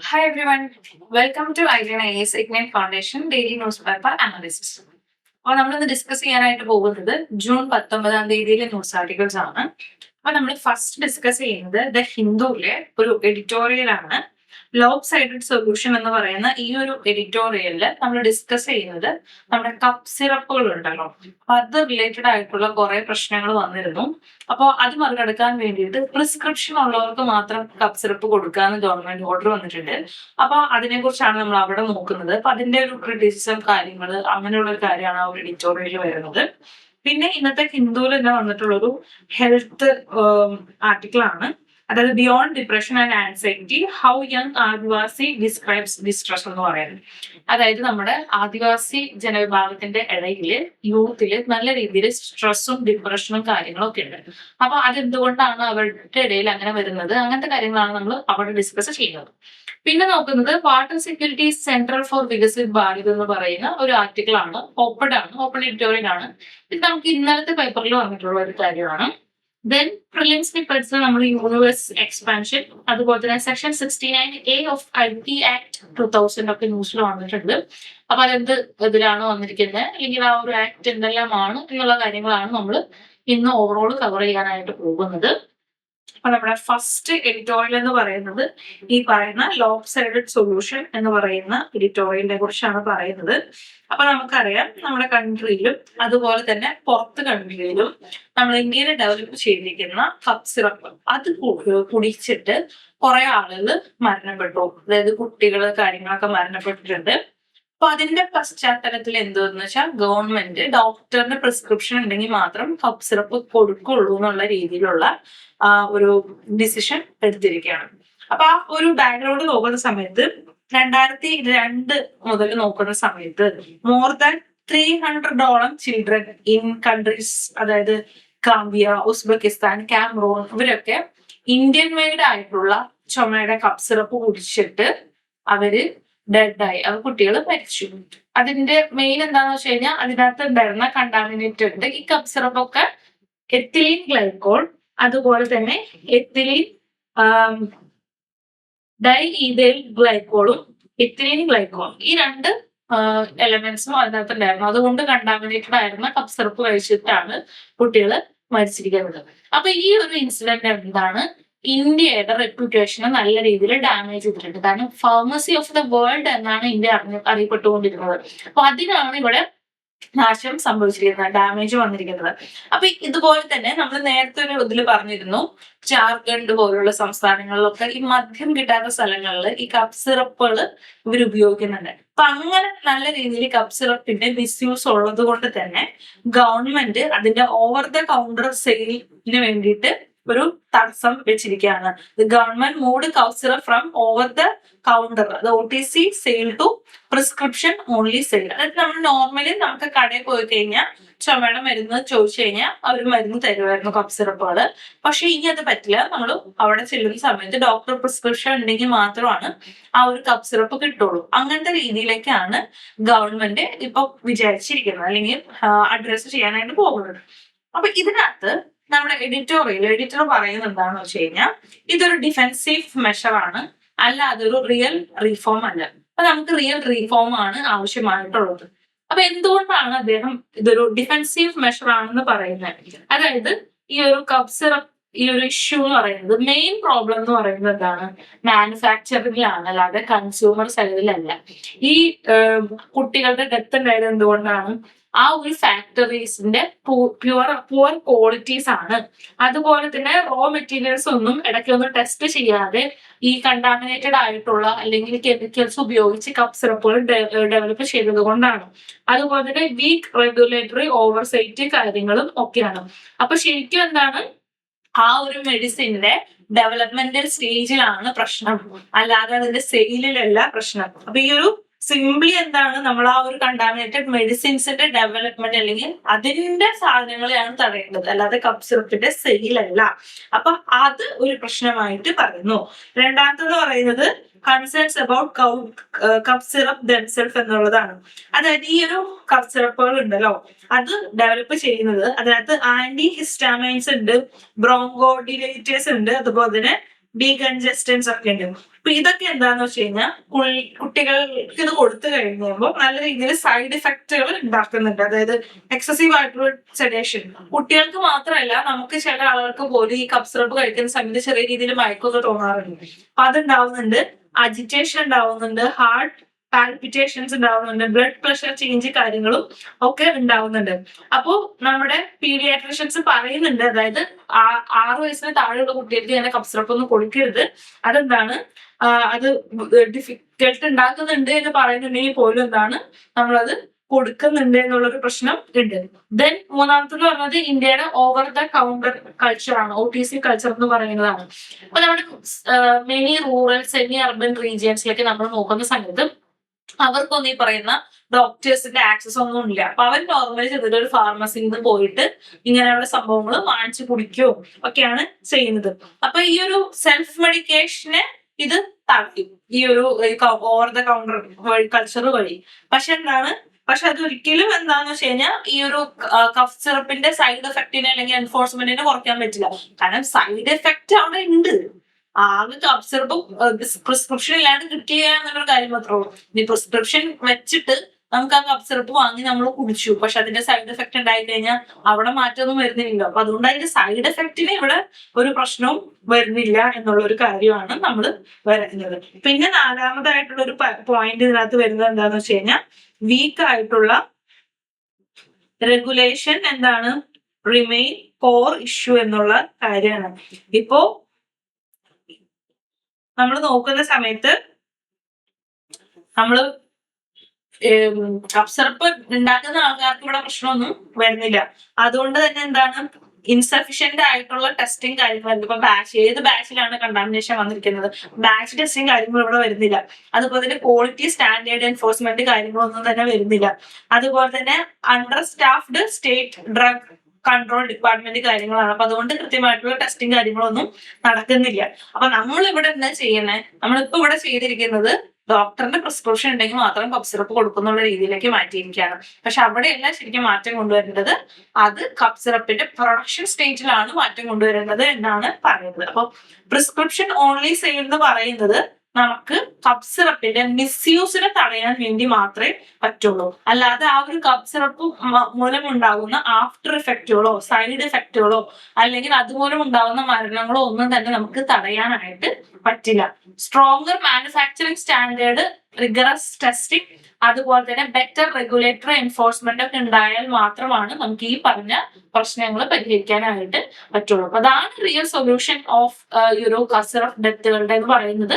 Hi everyone, welcome to IGNIA's Ignite Foundation Daily Newspaper Analysis. അപ്പോൾ നമ്മളിന്ന് discuss ചെയ്യാനായിട്ട് പോകുന്നത് ജൂൺ 19 ന്യൂസ് ആർട്ടിക്കിൾസ് ആണ്. അപ്പൊ നമ്മൾ ഫസ്റ്റ് ഡിസ്കസ് ചെയ്യുന്നത് ദ ഹിന്ദുവിലെ ഒരു എഡിറ്റോറിയൽ ആണ്. ലോബ് സൈഡഡ് സൊല്യൂഷൻ എന്ന് പറയുന്ന ഈ ഒരു എഡിറ്റോറിയലില് നമ്മൾ ഡിസ്കസ് ചെയ്യുന്നത് നമ്മുടെ കപ്പ് സിറപ്പുകൾ ഉണ്ടല്ലോ, അപ്പൊ അത് റിലേറ്റഡ് ആയിട്ടുള്ള കുറെ പ്രശ്നങ്ങൾ വന്നിരുന്നു. അപ്പോൾ അത് മറികടക്കാൻ വേണ്ടിയിട്ട് പ്രിസ്ക്രിപ്ഷൻ ഉള്ളവർക്ക് മാത്രം കപ്പ് സിറപ്പ് കൊടുക്കാന്ന് ഗവൺമെന്റ് ഓർഡർ വന്നിട്ടുണ്ട്. അപ്പൊ അതിനെ കുറിച്ചാണ് നമ്മൾ അവിടെ നോക്കുന്നത്. അപ്പൊ അതിന്റെ ഒരു ക്രിറ്റിസിസം കാര്യങ്ങൾ അങ്ങനെയുള്ള ഒരു കാര്യമാണ് ആ ഒരു എഡിറ്റോറിയൽ വരുന്നത്. പിന്നെ ഇന്നത്തെ ഹിന്ദുവിൽ തന്നെ വന്നിട്ടുള്ള ഒരു ഹെൽത്ത് ആർട്ടിക്കിൾ ആണ്. അതായത് beyond depression and anxiety how young Adivasi describes distress എന്ന് പറയുന്നത്. അതായത് നമ്മുടെ ആദിവാസി ജനവിഭാഗത്തിന്റെ ഇടയില് യൂത്തില് നല്ല രീതിയിൽ സ്ട്രെസ്സും ഡിപ്രഷനും കാര്യങ്ങളും ഒക്കെ ഉണ്ട്. അപ്പൊ അതെന്തുകൊണ്ടാണ് അവരുടെ ഇടയിൽ അങ്ങനെ വരുന്നത്, അങ്ങനത്തെ കാര്യങ്ങളാണ് നമ്മൾ അവിടെ ഡിസ്കസ് ചെയ്യുന്നത്. പിന്നെ നോക്കുന്നത് water security central for Viksit Bharat എന്ന് പറയുന്ന ഒരു ആർട്ടിക്കിൾ ആണ്. ഓപ്പൺ എഡിറ്റോറിയൽ ആണ്. ഇത് നമുക്ക് ഇന്നലത്തെ പേപ്പറിൽ വന്നിട്ടുള്ള ഒരു കാര്യമാണ്. ദെൻ പ്രിലിംസിനെ പഠിച്ചത് നമ്മൾ യൂണിവേഴ്സ് എക്സ്പാൻഷൻ, അതുപോലെ തന്നെ section 69A of IT act 2000 ഒക്കെ ന്യൂസിൽ വന്നിട്ടുണ്ട്. അപ്പൊ അതെന്ത് ഇതിലാണ് വന്നിരിക്കുന്നത്, അല്ലെങ്കിൽ ആ ഒരു ആക്ട് എന്തെല്ലാമാണ് എന്നുള്ള കാര്യങ്ങളാണ് നമ്മൾ ഇന്ന് ഓവറോൾ കവർ ചെയ്യാനായിട്ട് പോകുന്നത്. അപ്പൊ നമ്മുടെ ഫസ്റ്റ് എഡിറ്റോറിയൽ എന്ന് പറയുന്നത് ഈ പറയുന്ന ലോബ് സൈഡഡ് സൊല്യൂഷൻ എന്ന് പറയുന്ന എഡിറ്റോറിയലിനെ കുറിച്ചാണ് പറയുന്നത്. അപ്പൊ നമുക്കറിയാം നമ്മുടെ കൺട്രിയിലും അതുപോലെ തന്നെ പുറത്ത് കൺട്രിയിലും നമ്മൾ ഇന്ത്യയിൽ ഡെവലപ്പ് ചെയ്തിരിക്കുന്ന കപ്പ് സിറപ്പ് അത് കുടിച്ചിട്ട് കുറെ ആളുകൾ മരണപ്പെട്ടു. അതായത് കുട്ടികള് കാര്യങ്ങളൊക്കെ മരണപ്പെട്ടിട്ടുണ്ട്. അപ്പൊ അതിന്റെ പശ്ചാത്തലത്തിൽ എന്തെന്ന് വെച്ചാൽ ഗവൺമെന്റ് ഡോക്ടറിന്റെ പ്രിസ്ക്രിപ്ഷൻ ഉണ്ടെങ്കിൽ മാത്രം കപ്പ് സിറപ്പ് കൊടുക്കുള്ളൂ എന്നുള്ള രീതിയിലുള്ള ഒരു ഡിസിഷൻ എടുത്തിരിക്കുകയാണ്. അപ്പൊ ആ ഒരു ബാക്ക്ഗ്രൗണ്ട് നോക്കുന്ന സമയത്ത് 2002 മുതൽ നോക്കുന്ന സമയത്ത് more than 300 children in countries, അതായത് ഗാംബിയ, ഉസ്ബെക്കിസ്ഥാൻ, കാമറൂൺ, ഇവരൊക്കെ ഇന്ത്യൻ മെയ്ഡ് ആയിട്ടുള്ള ചുമയുടെ കപ്പ് സിറപ്പ് കുടിച്ചിട്ട് അവര് ഡെഡായി, അത് കുട്ടികൾ മരിച്ചു. അതിന്റെ മെയിൻ എന്താന്ന് വെച്ച് കഴിഞ്ഞാൽ അതിനകത്ത് ഉണ്ടായിരുന്ന കണ്ടാമിനേറ്റ് ഉണ്ട്. ഈ കപ്പ് സിറപ്പ് ഒക്കെ എത്തിലീൻ ഗ്ലൈക്കോൾ, അതുപോലെ തന്നെ എത്തിലീൻ ഡൈ ഈഥൈൽ ഗ്ലൈക്കോളും എത്തിലീൻ ഗ്ലൈക്കോളും, ഈ രണ്ട് എലമെന്റ്സും അതിനകത്ത് ഉണ്ടായിരുന്നു. അതുകൊണ്ട് കണ്ടാമിനേറ്റഡ് ആയിരുന്ന കപ്പ് സിറപ്പ് കഴിച്ചിട്ടാണ് കുട്ടികൾ മരിച്ചിരിക്കുന്നത്. അപ്പൊ ഈ ഒരു ഇൻസിഡന്റ് എന്താണ്, ഇന്ത്യയുടെ റെപ്യൂട്ടേഷനെ നല്ല രീതിയിൽ ഡാമേജ് ചെയ്തിട്ടുണ്ട്. കാരണം ഫാർമസി ഓഫ് ദ വേൾഡ് എന്നാണ് ഇന്ത്യ അറിയപ്പെട്ടുകൊണ്ടിരുന്നത്. അപ്പൊ അതിനാണ് ഇവിടെ നാശം സംഭവിച്ചിരിക്കുന്നത്, ഡാമേജ് വന്നിരിക്കുന്നത്. അപ്പൊ ഇതുപോലെ തന്നെ നമ്മൾ നേരത്തെ ഒരു ഇതിൽ പറഞ്ഞിരുന്നു, ജാർഖണ്ഡ് പോലുള്ള സംസ്ഥാനങ്ങളിലൊക്കെ ഈ മദ്യം കിട്ടാത്ത സ്ഥലങ്ങളിൽ ഈ കപ്പ് സിറപ്പുകൾ ഇവർ ഉപയോഗിക്കുന്നുണ്ട്. അപ്പൊ അങ്ങനെ നല്ല രീതിയിൽ കപ്പ് സിറപ്പിന്റെ മിസ്യൂസ് ഉള്ളത് കൊണ്ട് തന്നെ ഗവൺമെന്റ് അതിന്റെ ഓവർ ദ കൗണ്ടർ സെയിലിന് വേണ്ടിയിട്ട് ഒരു തടസ്സം വെച്ചിരിക്കുകയാണ്. Government moved cough syrup from over the counter, അത് OTC sale to prescription only sale. അതായത് നമ്മൾ നോർമലി നമുക്ക് കടയിൽ പോയി കഴിഞ്ഞാൽ ചുമയുടെ മരുന്ന് ചോദിച്ചു കഴിഞ്ഞാൽ അവർ മരുന്ന് തരുമായിരുന്നു കപ്പ് സിറപ്പുകൾ. പക്ഷെ ഇനി അത് പറ്റില്ല. നമ്മൾ അവിടെ ചെല്ലുന്ന സമയത്ത് ഡോക്ടർ പ്രിസ്ക്രിപ്ഷൻ ഉണ്ടെങ്കിൽ മാത്രമാണ് ആ ഒരു കപ്പ് സിറപ്പ് കിട്ടുള്ളൂ. അങ്ങനത്തെ രീതിയിലേക്കാണ് ഗവൺമെന്റ് ഇപ്പൊ വിചാരിച്ചിരിക്കുന്നത്, അല്ലെങ്കിൽ അഡ്രസ് ചെയ്യാനായിട്ട് പോകുന്നത്. അപ്പൊ ഇതിനകത്ത് നമ്മുടെ എഡിറ്റർ പറയുന്നത് എന്താണെന്ന് വെച്ച് കഴിഞ്ഞാൽ ഇതൊരു ഡിഫെൻസീവ് മെഷർ ആണ്, അല്ല അതൊരു റിയൽ റീഫോം അല്ല. അപ്പൊ നമുക്ക് റിയൽ റീഫോം ആണ് ആവശ്യമായിട്ടുള്ളത്. അപ്പൊ എന്തുകൊണ്ടാണ് അദ്ദേഹം ഇതൊരു ഡിഫെൻസീവ് മെഷർ ആണെന്ന് പറയുന്നത്? അതായത് ഈ ഒരു കപ്പ് സിറപ്പ് ഈ ഒരു ഇഷ്യൂ എന്ന് പറയുന്നത് മെയിൻ പ്രോബ്ലം എന്ന് പറയുന്നത് എന്താണ്, മാനുഫാക്ചറിംഗിലാണ്, അല്ലാതെ കൺസ്യൂമർ സൈഡിലല്ല. ഈ കുട്ടികളുടെ ഡെത്ത് ഉണ്ടായത് എന്തുകൊണ്ടാണ്, ആ ഒരു ഫാക്ടറീസിന്റെ പുവർ ക്വാളിറ്റീസ് ആണ്. അതുപോലെ തന്നെ റോ മെറ്റീരിയൽസ് ഒന്നും ഇടയ്ക്കൊന്നും ടെസ്റ്റ് ചെയ്യാതെ ഈ കണ്ടാമിനേറ്റഡ് ആയിട്ടുള്ള അല്ലെങ്കിൽ കെമിക്കൽസ് ഉപയോഗിച്ച് കപ്പ് സിറപ്പുകൾ ഡെവലപ്പ് ചെയ്തത് കൊണ്ടാണ്. അതുപോലെ തന്നെ വീക്ക് റെഗുലേറ്ററി ഓവർസൈറ്റ് കാര്യങ്ങളും ഒക്കെയാണ്. അപ്പൊ ശരിക്കും എന്താണ്, ആ ഒരു മെഡിസിന്റെ ഡെവലപ്മെന്റൽ സ്റ്റേജിലാണ് പ്രശ്നം, അല്ലാതെ അതിന്റെ സെയിലിലല്ല പ്രശ്നം. അപ്പൊ ഈ ഒരു സിംപ്ലി എന്താണ്, നമ്മൾ ആ ഒരു കണ്ടാമിനേറ്റഡ് മെഡിസിൻസിന്റെ ഡെവലപ്മെന്റ് അല്ലെങ്കിൽ അതിന്റെ സാധനങ്ങളെയാണ് തടയേണ്ടത്, അല്ലാതെ കപ്പ് സിറപ്പിന്റെ സെയിലല്ല. അപ്പൊ അത് ഒരു പ്രശ്നമായിട്ട് പറയുന്നു. രണ്ടാമത്തത് പറയുന്നത് concerns about cup syrup themself എന്നുള്ളതാണ്. അതായത് ഈ ഒരു കപ്പ് സിറപ്പുകൾ ഉണ്ടല്ലോ, അത് ഡെവലപ്പ് ചെയ്യുന്നത് അതിനകത്ത് ആന്റി ഹിസ്റ്റാമൈൻസ് ഉണ്ട്, ബ്രോങ്കോഡിലേറ്റേഴ്സ് ഉണ്ട്, അതുപോലെ തന്നെ ഡീകൺജസ്റ്റൻസ് ഒക്കെ ഉണ്ട്. അപ്പൊ ഇതൊക്കെ എന്താന്ന് വെച്ച് കഴിഞ്ഞാൽ കുട്ടികൾക്ക് ഇത് കൊടുത്തു കഴിയുമ്പോൾ നല്ല രീതിയിൽ സൈഡ് ഇഫക്റ്റുകൾ ഉണ്ടാക്കുന്നുണ്ട്. അതായത് എക്സസീവ് ആയിട്ടുള്ള സെഡേഷൻ കുട്ടികൾക്ക് മാത്രമല്ല, നമുക്ക് ചില ആളുകൾക്ക് പോലും ഈ കഫ് സിറപ്പ് കഴിക്കുന്ന സമയത്ത് ചെറിയ രീതിയിൽ മയക്കൊക്കെ തോന്നാറുണ്ട്. അപ്പൊ അതുണ്ടാവുന്നുണ്ട്. അജിറ്റേഷൻ ഉണ്ടാവുന്നുണ്ട്, ഹാർട്ട് പാൽപിറ്റേഷൻസ് ഉണ്ടാവുന്നുണ്ട്, ബ്ലഡ് പ്രഷർ ചേഞ്ച് കാര്യങ്ങളും ഒക്കെ ഉണ്ടാവുന്നുണ്ട്. അപ്പോ നമ്മുടെ പീഡിയാട്രിഷ്യൻസ് പറയുന്നുണ്ട്, അതായത് 6 വയസ്സിന് താഴെയുള്ള കുട്ടികൾക്ക് ഇങ്ങനെ കഫ് സിറപ്പ് ഒന്നും കൊടുക്കരുത്. അതെന്താണ്, അത് ഡിഫിക്കൽട്ട് ഉണ്ടാക്കുന്നുണ്ട് എന്ന് പറയുന്നുണ്ടെങ്കിൽ പോലും എന്താണ് നമ്മളത് കൊടുക്കുന്നുണ്ട് എന്നുള്ളൊരു പ്രശ്നം ഉണ്ട്. ദെൻ മൂന്നാമത്തെന്ന് പറഞ്ഞത് ഇന്ത്യയുടെ ഓവർ ദ കൗണ്ടർ കൾച്ചർ ആണ്, OTC കൾച്ചർ എന്ന് പറയുന്നതാണ്. അപ്പൊ നമ്മുടെ മെനി റൂറൽ സെമി അർബൻ റീജിയൻസിലേക്ക് നമ്മൾ നോക്കുന്ന സമയത്ത് അവർക്കൊന്നും ഈ പറയുന്ന ഡോക്ടേഴ്സിന്റെ ആക്സസ് ഒന്നും ഇല്ല. അപ്പൊ അവർ നോർമലി ചെറിയ ഒരു ഫാർമസിയിൽ നിന്ന് പോയിട്ട് ഇങ്ങനെയുള്ള സംഭവങ്ങൾ വാങ്ങിച്ചു കുടിക്കുകയോ ഒക്കെയാണ് ചെയ്യുന്നത്. അപ്പൊ ഈ ഒരു സെൽഫ് മെഡിക്കേഷനെ ഇത് തടയും, ഈ ഒരു ഓവർ ദ കൗണ്ടർ കൾച്ചർ വഴി. പക്ഷെ അതൊരിക്കലും എന്താന്ന് വെച്ച് കഴിഞ്ഞാൽ ഈ ഒരു കഫ് സിറപ്പിന്റെ സൈഡ് എഫക്റ്റിനെ അല്ലെങ്കിൽ എൻഫോഴ്സ്മെന്റിനെ കുറയ്ക്കാൻ പറ്റില്ല. കാരണം സൈഡ് എഫക്റ്റ് അവിടെ ഉണ്ട്. ആകെ കഫ് സിറപ്പ് പ്രിസ്ക്രിപ്ഷൻ ഇല്ലാണ്ട് കിട്ടുക എന്നുള്ളൊരു കാര്യം മാത്രമേ ഉള്ളൂ. ഈ പ്രിസ്ക്രിപ്ഷൻ വെച്ചിട്ട് നമുക്ക് ആ കഫ് സിറപ്പ് വാങ്ങി നമ്മൾ കുടിച്ചു, പക്ഷെ അതിന്റെ സൈഡ് എഫക്ട് ഉണ്ടായി കഴിഞ്ഞാൽ അവിടെ മാറ്റമൊന്നും വരുന്നില്ല. അപ്പൊ അതുകൊണ്ട് അതിന്റെ സൈഡ് എഫക്റ്റിന് ഇവിടെ ഒരു പ്രശ്നവും വരുന്നില്ല എന്നുള്ള ഒരു കാര്യമാണ് നമ്മൾ വരുന്നത്. പിന്നെ നാലാമതായിട്ടുള്ള ഒരു പോയിന്റ് ഇതിനകത്ത് വരുന്നത് എന്താന്ന് വെച്ച് കഴിഞ്ഞാൽ വീക്ക് ആയിട്ടുള്ള റെഗുലേഷൻ എന്താണ് റിമെയിൻ കോർ ഇഷ്യൂ എന്നുള്ള കാര്യമാണ്. ഇപ്പോ നമ്മൾ നോക്കുന്ന സമയത്ത് നമ്മള് കഫ് സിറപ്പ് ഉണ്ടാക്കുന്ന ആൾക്കാർക്ക് ഇവിടെ പ്രശ്നമൊന്നും വരുന്നില്ല. അതുകൊണ്ട് തന്നെ എന്താണ് ഇൻസഫിഷ്യന്റ് ആയിട്ടുള്ള ടെസ്റ്റിംഗ് കാര്യങ്ങൾ, ഇപ്പൊ ഏത് ബാച്ചിലാണ് കണ്ടാമിനേഷൻ വന്നിരിക്കുന്നത്, ബാച്ച് ടെസ്റ്റിംഗ് കാര്യങ്ങൾ ഇവിടെ വരുന്നില്ല. അതുപോലെ തന്നെ ക്വാളിറ്റി സ്റ്റാൻഡേർഡ് എൻഫോഴ്സ്മെന്റ് കാര്യങ്ങളൊന്നും തന്നെ വരുന്നില്ല. അതുപോലെ തന്നെ understaffed state drug control department കാര്യങ്ങളാണ്. അപ്പൊ അതുകൊണ്ട് കൃത്യമായിട്ടുള്ള ടെസ്റ്റിംഗ് കാര്യങ്ങളൊന്നും നടക്കുന്നില്ല. അപ്പൊ നമ്മൾ ഇവിടെ എന്താ ചെയ്യുന്നത്, നമ്മളിപ്പോ ഇവിടെ ചെയ്തിരിക്കുന്നത് ഡോക്ടറിന്റെ പ്രിസ്ക്രിപ്ഷൻ ഉണ്ടെങ്കിൽ മാത്രം കഫ് സിറപ്പ് കൊടുക്കുന്നുള്ള രീതിയിലേക്ക് മാറ്റിയിരിക്കുകയാണ്. പക്ഷെ അവിടെയല്ല ശരിക്കും മാറ്റം കൊണ്ടുവരേണ്ടത്, അത് കഫ് സിറപ്പിന്റെ പ്രൊഡക്ഷൻ സ്റ്റേജിലാണ് മാറ്റം കൊണ്ടുവരേണ്ടത് എന്നാണ് പറയുന്നത്. അപ്പൊ പ്രിസ്ക്രിപ്ഷൻ ഓൺലി സെയിൽ എന്ന് പറയുന്നത് നമുക്ക് കഫ് സിറപ്പിന്റെ മിസ്യൂസിനെ തടയാൻ വേണ്ടി മാത്രമേ പറ്റുള്ളൂ. അല്ലാതെ ആ ഒരു കഫ് സിറപ്പ് മൂലം ഉണ്ടാകുന്ന ആഫ്റ്റർ ഇഫക്റ്റുകളോ സൈഡ് ഇഫക്റ്റുകളോ അല്ലെങ്കിൽ അതുമൂലം ഉണ്ടാകുന്ന മരണങ്ങളോ ഒന്നും തന്നെ നമുക്ക് തടയാനായിട്ട് പറ്റില്ല. Stronger manufacturing standard, rigorous testing, അതുപോലെ തന്നെ ബെറ്റർ റെഗുലേറ്ററി എൻഫോഴ്സ്മെന്റ് ഒക്കെ ഉണ്ടായാൽ മാത്രമാണ് നമുക്ക് ഈ പറഞ്ഞ പ്രശ്നങ്ങൾ പരിഹരിക്കാനായിട്ട് പറ്റുള്ളൂ. അപ്പൊ അതാണ് റിയൽ സൊല്യൂഷൻ ഓഫ് യൂറോ കഫ് സിറപ്പ് ഡെത്തുകളുടെ എന്ന് പറയുന്നത്.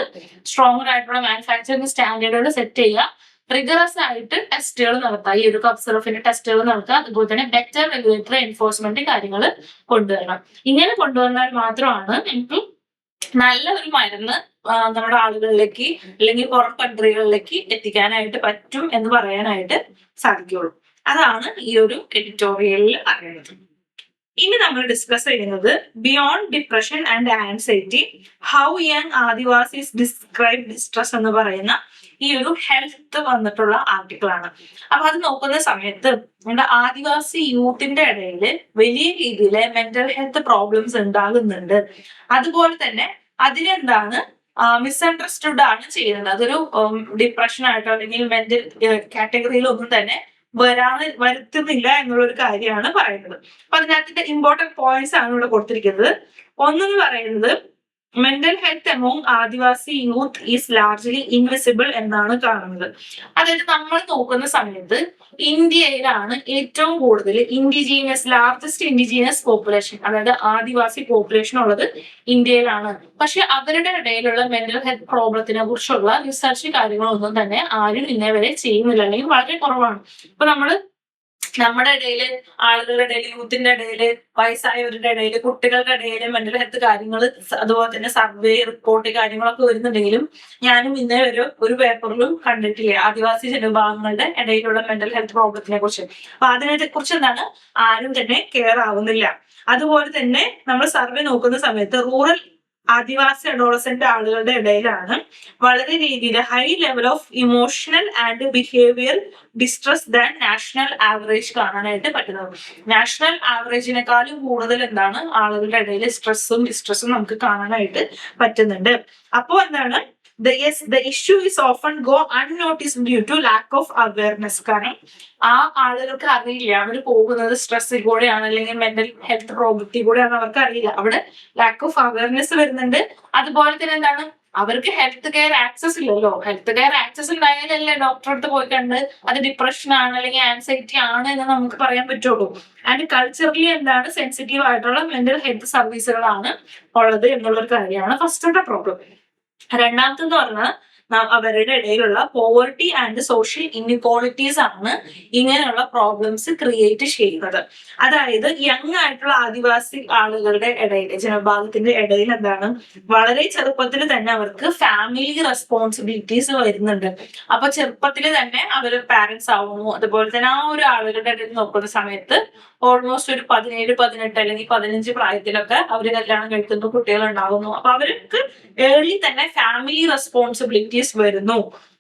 സ്ട്രോങ്ങർ ആയിട്ടുള്ള മാനുഫാക്ചറിങ് സ്റ്റാൻഡേർഡുകൾ സെറ്റ് ചെയ്യുക, റിഗറസ് ആയിട്ട് ടെസ്റ്റുകൾ നടത്തുക, ഈ ഒരു കഫ് സിറപ്പിന്റെ ടെസ്റ്റുകൾ നടത്തുക, അതുപോലെ തന്നെ ബെറ്റർ റെഗുലേറ്ററി എൻഫോഴ്സ്മെന്റ് കാര്യങ്ങൾ കൊണ്ടുവരണം. ഇങ്ങനെ കൊണ്ടുവന്നാൽ മാത്രമാണ് നമുക്ക് നല്ല ഒരു മരുന്ന് നമ്മുടെ ആളുകളിലേക്ക് അല്ലെങ്കിൽ പുറം കൺട്രികളിലേക്ക് എത്തിക്കാനായിട്ട് പറ്റും എന്ന് പറയാനായിട്ട് സാധിക്കുള്ളൂ. അതാണ് ഈ ഒരു എഡിറ്റോറിയലിൽ പറയുന്നത്. ഇനി നമ്മൾ ഡിസ്കസ് ചെയ്യുന്നത് beyond depression and anxiety, how young Adivasis describe distress എന്ന് പറയുന്ന ഈ ഒരു ഹെൽത്ത് വന്നിട്ടുള്ള ആർട്ടിക്കിൾ ആണ്. അപ്പൊ അത് നോക്കുന്ന സമയത്ത് നമ്മുടെ ആദിവാസി യൂത്തിന്റെ ഇടയിൽ വലിയ രീതിയിൽ മെന്റൽ ഹെൽത്ത് പ്രോബ്ലംസ് ഉണ്ടാകുന്നുണ്ട്. അതുപോലെ തന്നെ അതിനെന്താണ് മിസ്അണ്ടർസ്റ്റുഡ് ആണ് ചെയ്യുന്നത്. അതൊരു ഡിപ്രഷൻ ആയിട്ടോ അല്ലെങ്കിൽ മെന്റൽ കാറ്റഗറിയിലൊന്നും തന്നെ വരുത്തുന്നില്ല എന്നുള്ളൊരു കാര്യമാണ് പറയുന്നത്. അപ്പൊ അതിനകത്തിന്റെ ഇമ്പോർട്ടന്റ് പോയിന്റ്സ് ആണ് ഇവിടെ കൊടുത്തിരിക്കുന്നത്. ഒന്നെന്ന് പറയുന്നത് mental health among Adivasi youth is largely invisible എന്നാണ് കാണുന്നത്. അതായത് നമ്മൾ നോക്കുന്ന സമയത്ത് ഇന്ത്യയിലാണ് ഏറ്റവും കൂടുതൽ ലാർജസ്റ്റ് ഇൻഡിജീനിയസ് പോപ്പുലേഷൻ, അതായത് ആദിവാസി പോപ്പുലേഷൻ ഉള്ളത് ഇന്ത്യയിലാണ്. പക്ഷെ അവരുടെ ഇടയിലുള്ള മെന്റൽ ഹെൽത്ത് പ്രോബ്ലത്തിനെ കുറിച്ചുള്ള റിസർച്ച് കാര്യങ്ങളൊന്നും തന്നെ ആരും ഇന്നേ വരെ ചെയ്യുന്നില്ല, അല്ലെങ്കിൽ വളരെ കുറവാണ്. ഇപ്പൊ നമ്മുടെ ഇടയില് ആളുകളുടെ ഇടയിൽ, യൂത്തിന്റെ ഇടയില്, വയസ്സായവരുടെ ഇടയിൽ, കുട്ടികളുടെ ഇടയിൽ മെന്റൽ ഹെൽത്ത് കാര്യങ്ങൾ, അതുപോലെ തന്നെ സർവേ റിപ്പോർട്ട് കാര്യങ്ങളൊക്കെ വരുന്നുണ്ടെങ്കിലും ഞാനും ഇന്നേ വരെ ഒരു പേപ്പറിലും കണ്ടിട്ടില്ല ആദിവാസി ജനവിഭാഗങ്ങളുടെ ഇടയിലുള്ള മെന്റൽ ഹെൽത്ത് പ്രോബ്ലത്തിനെ കുറിച്ച്. അപ്പൊ അതിനെ കുറിച്ച് എന്താണ് ആരും തന്നെ കെയർ ആവുന്നില്ല. അതുപോലെ തന്നെ നമ്മൾ സർവേ നോക്കുന്ന സമയത്ത് റൂറൽ ആദിവാസി അഡോളസെന്റ് ആളുകളുടെ ഇടയിലാണ് വളരെ രീതിയിൽ high level of emotional and behaviour distress than national average കാണാനായിട്ട് പറ്റുന്നത്. നാഷണൽ ആവറേജിനെക്കാളും കൂടുതൽ എന്താണ് ആളുകളുടെ ഇടയിൽ സ്ട്രെസ്സും ഡിസ്ട്രസ്സും നമുക്ക് കാണാനായിട്ട് പറ്റുന്നുണ്ട്. അപ്പോ എന്താണ് the issue is often go unnoticed due to lack of awareness. കാരണം ആ ആളുകൾക്ക് അറിയില്ല അവർ പോകുന്നത് സ്ട്രെസ്സിൽ കൂടെയാണ് അല്ലെങ്കിൽ മെന്റൽ ഹെൽത്ത് പ്രോബ്ലത്തിൽ കൂടെയാണ്, അവർക്ക് അറിയില്ല. അവിടെ ലാക്ക് ഓഫ് അവയർനെസ് വരുന്നുണ്ട്. അതുപോലെ തന്നെ എന്താണ് അവർക്ക് ഹെൽത്ത് കെയർ ആക്സസ് ഇല്ലല്ലോ. ഹെൽത്ത് കെയർ ആക്സസ് ഉണ്ടായാലല്ലേ ഡോക്ടറെ അടുത്ത് പോയി കണ്ട് അത് ഡിപ്രഷൻ ആണ് അല്ലെങ്കിൽ ആൻസൈറ്റി ആണ് എന്ന് നമുക്ക് പറയാൻ പറ്റുള്ളൂ. ആൻഡ് കൾച്ചറലി എന്താണ് സെൻസിറ്റീവ് ആയിട്ടുള്ള മെന്റൽ ഹെൽത്ത് സർവീസുകളാണ് ഉള്ളത് എന്നുള്ളൊരു കാര്യമാണ് ഫസ്റ്റത്തെ പ്രോബ്ലം. രണ്ടാമത്തെന്ന് പറഞ്ഞാൽ അവരുടെ ഇടയിലുള്ള പോവർട്ടി ആൻഡ് സോഷ്യൽ ഇൻഇക്വാളിറ്റീസ് ആണ് ഇങ്ങനെയുള്ള പ്രോബ്ലംസ് ക്രിയേറ്റ് ചെയ്യുന്നത്. അതായത് യങ് ആയിട്ടുള്ള ആദിവാസി ആളുകളുടെ ഇടയിൽ, ജനവിഭാഗത്തിന്റെ ഇടയിൽ എന്താണ് വളരെ ചെറുപ്പത്തിൽ തന്നെ അവർക്ക് ഫാമിലി റെസ്പോൺസിബിലിറ്റീസ് വരുന്നുണ്ട്. അപ്പൊ ചെറുപ്പത്തിൽ തന്നെ അവർ പാരന്റ്സ് ആവുന്നു. അതുപോലെ തന്നെ ആ ഒരു ആളുകളുടെ ഇടയിൽ നോക്കുന്ന സമയത്ത് ഓൾമോസ്റ്റ് ഒരു 17, 18 അല്ലെങ്കിൽ 15 പ്രായത്തിലൊക്കെ അവര് കല്യാണം കഴിക്കുന്ന കുട്ടികൾ ഉണ്ടാകുന്നു. അപ്പൊ അവർക്ക് ഏർലി തന്നെ ഫാമിലി റെസ്പോൺസിബിലിറ്റീസ് വരുന്നു.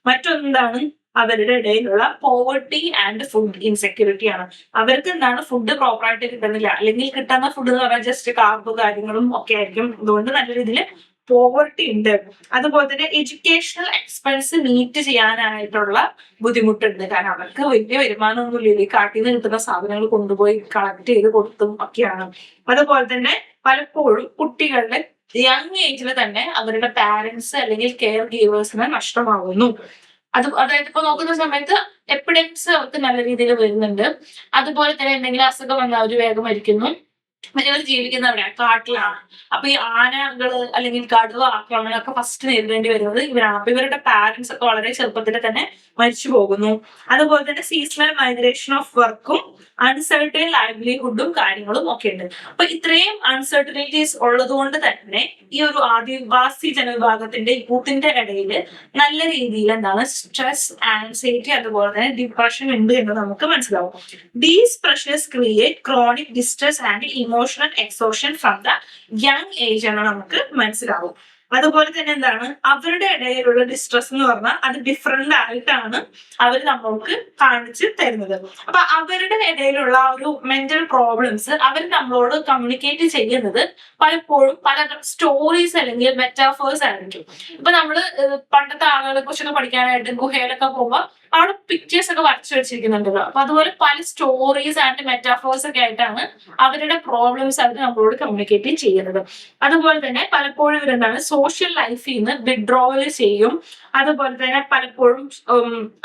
മറ്റൊന്നെന്താണ് അവരുടെ ഇടയിലുള്ള പോവർട്ടി ആൻഡ് ഫുഡ് ഇൻസെക്യൂരിറ്റി ആണ്. അവർക്ക് എന്താണ് ഫുഡ് പ്രോപ്പറായിട്ട് കിട്ടുന്നില്ല, അല്ലെങ്കിൽ കിട്ടുന്ന ഫുഡ് എന്ന് പറഞ്ഞാൽ ജസ്റ്റ് കാർബ് കാര്യങ്ങളും ഒക്കെ ആയിരിക്കും. അതുകൊണ്ട് നല്ല രീതിയിൽ പോവർട്ടി ഉണ്ട്. അതുപോലെ തന്നെ എഡ്യൂക്കേഷണൽ എക്സ്പെൻസ് മീറ്റ് ചെയ്യാനായിട്ടുള്ള ബുദ്ധിമുട്ടുണ്ട്. കാരണം അവർക്ക് വലിയ വരുമാനമൊന്നുമില്ല, കാട്ടിൽ നിന്ന് കിട്ടുന്ന സാധനങ്ങൾ കൊണ്ടുപോയി കളക്ട് ചെയ്ത് കൊടുത്തും ഒക്കെയാണ്. അതുപോലെ തന്നെ പലപ്പോഴും കുട്ടികളുടെ യങ് ഏജിൽ തന്നെ അവരുടെ പാരന്റ്സ് അല്ലെങ്കിൽ കെയർ ഗീവേഴ്സിനെ നഷ്ടമാകുന്നു. അതായത് ഇപ്പൊ നോക്കുന്ന സമയത്ത് എപ്പിഡമിക്സ് അവർക്ക് നല്ല രീതിയിൽ വരുന്നുണ്ട്. അതുപോലെ തന്നെ എന്തെങ്കിലും അസുഖം വന്നാൽ അവർ വേഗം മരിക്കുന്നു. ഇവർ ജീവിക്കുന്നവരാണ്, കാട്ടിലാണ്. അപ്പൊ ഈ ആനകള് അല്ലെങ്കിൽ കടുവ ആക്രമണമൊക്കെ ഫസ്റ്റ് നേരിടേണ്ടി വരുന്നത് ഇവരാണ്. അപ്പൊ ഇവരുടെ പാരന്റ്സ് ഒക്കെ വളരെ ചെറുപ്പത്തിൽ തന്നെ മരിച്ചു പോകുന്നു. അതുപോലെ തന്നെ സീസണൽ മൈഗ്രേഷൻ ഓഫ് വർക്കും അൺസർട്ടൈൻ ലൈവ്ലിഹുഡും കാര്യങ്ങളും ഒക്കെ ഉണ്ട്. അപ്പൊ ഇത്രയും അൺസർട്ടനിറ്റീസ് ഉള്ളത് കൊണ്ട് തന്നെ ഈ ഒരു ആദിവാസി ജനവിഭാഗത്തിന്റെ യൂത്തിന്റെ ഇടയിൽ നല്ല രീതിയിൽ എന്താണ് സ്ട്രെസ്, ആൻസൈറ്റി, അതുപോലെ തന്നെ ഡിപ്രഷൻ ഉണ്ട് എന്ന് നമുക്ക് മനസ്സിലാവും. These pressures create chronic distress and emotional exhaustion from the young age എന്ന് നമുക്ക് മനസ്സിലാവും. അതുപോലെ തന്നെ എന്താണ് അവരുടെ ഇടയിലുള്ള ഡിസ്ട്രെസ് എന്ന് പറഞ്ഞാൽ അത് ഡിഫറെന്റ് ആയിട്ടാണ് അവർ നമ്മൾക്ക് കാണിച്ചു തരുന്നത്. അപ്പൊ അവരുടെ ഇടയിലുള്ള ഒരു മെന്റൽ പ്രോബ്ലംസ് അവർ നമ്മളോട് കമ്മ്യൂണിക്കേറ്റ് ചെയ്യുന്നത് പലപ്പോഴും പല സ്റ്റോറീസ് അല്ലെങ്കിൽ മെറ്റാഫേഴ്സ് ആയിരിക്കും. ഇപ്പൊ നമ്മള് പണ്ടത്തെ ആളുകളെ കുറിച്ചൊക്കെ പഠിക്കാനായിട്ട് ഗുഹയിലൊക്കെ പോകുമ്പോൾ അവിടെ പിക്ചേഴ്സ് ഒക്കെ വരച്ചു വെച്ചിരിക്കുന്നുണ്ടല്ലോ. അപ്പൊ അതുപോലെ പല സ്റ്റോറീസ് ആൻഡ് മെറ്റാഫേഴ്സ് ഒക്കെ ആയിട്ടാണ് അവരുടെ പ്രോബ്ലംസ് അവർ നമ്മളോട് കമ്മ്യൂണിക്കേറ്റ് ചെയ്യുന്നത്. അതുപോലെ തന്നെ പലപ്പോഴും ഇവരെന്താണ് സോഷ്യൽ ലൈഫിൽ നിന്ന് വിഡ്രോവൽ ചെയ്യും. അതുപോലെ തന്നെ പലപ്പോഴും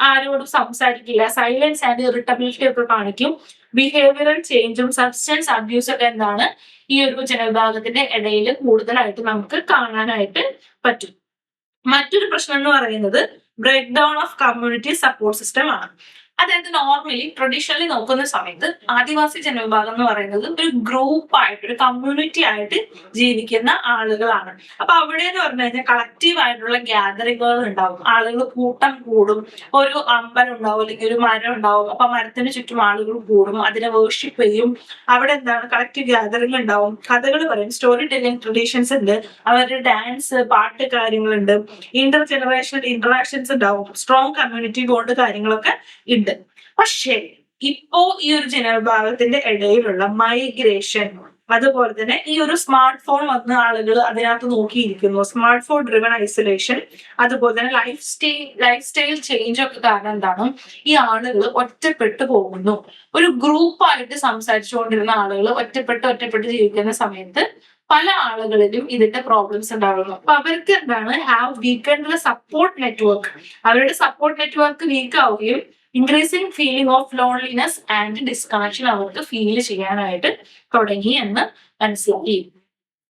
ആരോടും സംസാരിക്കില്ല, സൈലൻസ് ആൻഡ് ഇറിറ്റബിലിറ്റി ഒക്കെ കാണിക്കും. ബിഹേവിയറൽ ചേഞ്ചും സബ്സ്റ്റൻസ് അബ്യൂസ് ഒക്കെ എന്താണ് ഈ ഒരു ജനവിഭാഗത്തിന്റെ ഇടയിൽ കൂടുതലായിട്ട് നമുക്ക് കാണാനായിട്ട് പറ്റും. മറ്റൊരു പ്രശ്നം എന്ന് പറയുന്നത് breakdown of community support system ആണ്. അതായത് നോർമലി ട്രഡീഷണലി നോക്കുന്ന സമയത്ത് ആദിവാസി ജനവിഭാഗം എന്ന് പറയുന്നത് ഒരു ഗ്രൂപ്പ് ആയിട്ട്, ഒരു കമ്മ്യൂണിറ്റി ആയിട്ട് ജീവിക്കുന്ന ആളുകളാണ്. അപ്പൊ അവിടെ എന്ന് പറഞ്ഞു കഴിഞ്ഞാൽ കളക്റ്റീവ് ആയിട്ടുള്ള ഗ്യാതറിങ്ങുകൾ ഉണ്ടാവും. ആളുകൾ കൂട്ടം കൂടും. ഒരു അമ്പലം ഉണ്ടാവും അല്ലെങ്കിൽ ഒരു മരം ഉണ്ടാവും. അപ്പൊ മരത്തിന് ചുറ്റും ആളുകൾ കൂടും, അതിനെ വേർഷിപ്പ് ചെയ്യും. അവിടെ എന്താണ് കളക്റ്റീവ് ഗ്യാതറിംഗ് ഉണ്ടാവും, കഥകൾ പറയും, സ്റ്റോറി ടെല്ലിംഗ് ട്രഡീഷൻസ് ഉണ്ട്, അവരുടെ ഡാൻസ്, പാട്ട് കാര്യങ്ങളുണ്ട്, ഇന്റർ ജനറേഷണൽ ഇന്ററാക്ഷൻസ് ഉണ്ടാവും, സ്ട്രോങ് കമ്മ്യൂണിറ്റി ബോണ്ട് കാര്യങ്ങളൊക്കെ ഉണ്ട്. പക്ഷേ ഇപ്പോ ഈ ഒരു ജനവിഭാഗത്തിന്റെ ഇടയിലുള്ള മൈഗ്രേഷൻ, അതുപോലെ തന്നെ ഈ ഒരു സ്മാർട്ട് ഫോൺ വന്ന ആളുകൾ അതിനകത്ത് നോക്കിയിരിക്കുന്നു, സ്മാർട്ട് ഫോൺ ഡ്രിവൺ ഐസൊലേഷൻ, അതുപോലെ തന്നെ ലൈഫ് സ്റ്റൈൽ ചേഞ്ച് ഒക്കെ കാരണം എന്താണ് ഈ ആളുകൾ ഒറ്റപ്പെട്ടു പോകുന്നു. ഒരു ഗ്രൂപ്പായിട്ട് സംസാരിച്ചുകൊണ്ടിരുന്ന ആളുകൾ ഒറ്റപ്പെട്ട് ജീവിക്കുന്ന സമയത്ത് പല ആളുകളിലും ഇതിന്റെ പ്രോബ്ലംസ് ഉണ്ടാകുന്നു. അപ്പൊ അവർക്ക് എന്താണ് ഹാവ് വീക്കൻഡ് സപ്പോർട്ട് നെറ്റ്വർക്ക്, അവരുടെ സപ്പോർട്ട് നെറ്റ്വർക്ക് വീക്ക് ആവുകയും increasing feeling of loneliness and disconnection അവർക്ക് ഫീൽ ചെയ്യാനായിട്ട് തുടങ്ങി എന്ന് മനസ്സിലായി.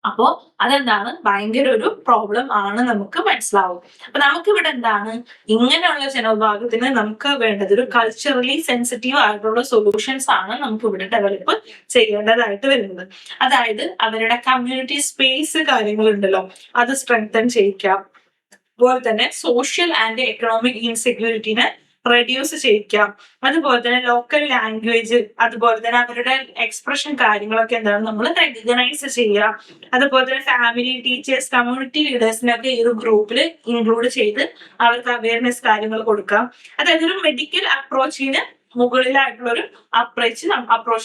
അപ്പോ അതെന്താണ് ഭയങ്കര ഒരു പ്രോബ്ലം ആണ് നമുക്ക് മനസ്സിലാവും. അപ്പൊ നമുക്കിവിടെ എന്താണ് ഇങ്ങനെയുള്ള ജനവിഭാഗത്തിന് നമുക്ക് വേണ്ടത് ഒരു കൾച്ചറലി സെൻസിറ്റീവ് ആയിട്ടുള്ള സൊല്യൂഷൻസ് ആണ് നമുക്ക് ഇവിടെ ഡെവലപ്പ് ചെയ്യേണ്ടതായിട്ട് വരുന്നത്. അതായത് അവരുടെ കമ്മ്യൂണിറ്റി സ്പേസ് കാര്യങ്ങളുണ്ടല്ലോ അത് സ്ട്രെങ്തൻ ചെയ്യിക്കാം. അതുപോലെ തന്നെ സോഷ്യൽ ആൻഡ് എക്കണോമിക് ഇൻസെക്യൂരിറ്റിനെ റെഡ്യൂസ് ചെയ്യിക്കാം. അതുപോലെ തന്നെ ലോക്കൽ ലാംഗ്വേജ്, അതുപോലെ തന്നെ അവരുടെ എക്സ്പ്രഷൻ കാര്യങ്ങളൊക്കെ എന്താണ് നമ്മൾ റെക്കഗ്നൈസ് ചെയ്യുക. അതുപോലെ തന്നെ ഫാമിലി, ടീച്ചേഴ്സ്, കമ്മ്യൂണിറ്റി ലീഡേഴ്സിനൊക്കെ ഈ ഒരു ഗ്രൂപ്പിൽ ഇൻക്ലൂഡ് ചെയ്ത് അവർക്ക് അവയർനെസ് കാര്യങ്ങൾ കൊടുക്കാം. അതായത് ഒരു മെഡിക്കൽ അപ്രോച്ചിന് മുകളിലായിട്ടുള്ള ഒരു അപ്രോച്ച്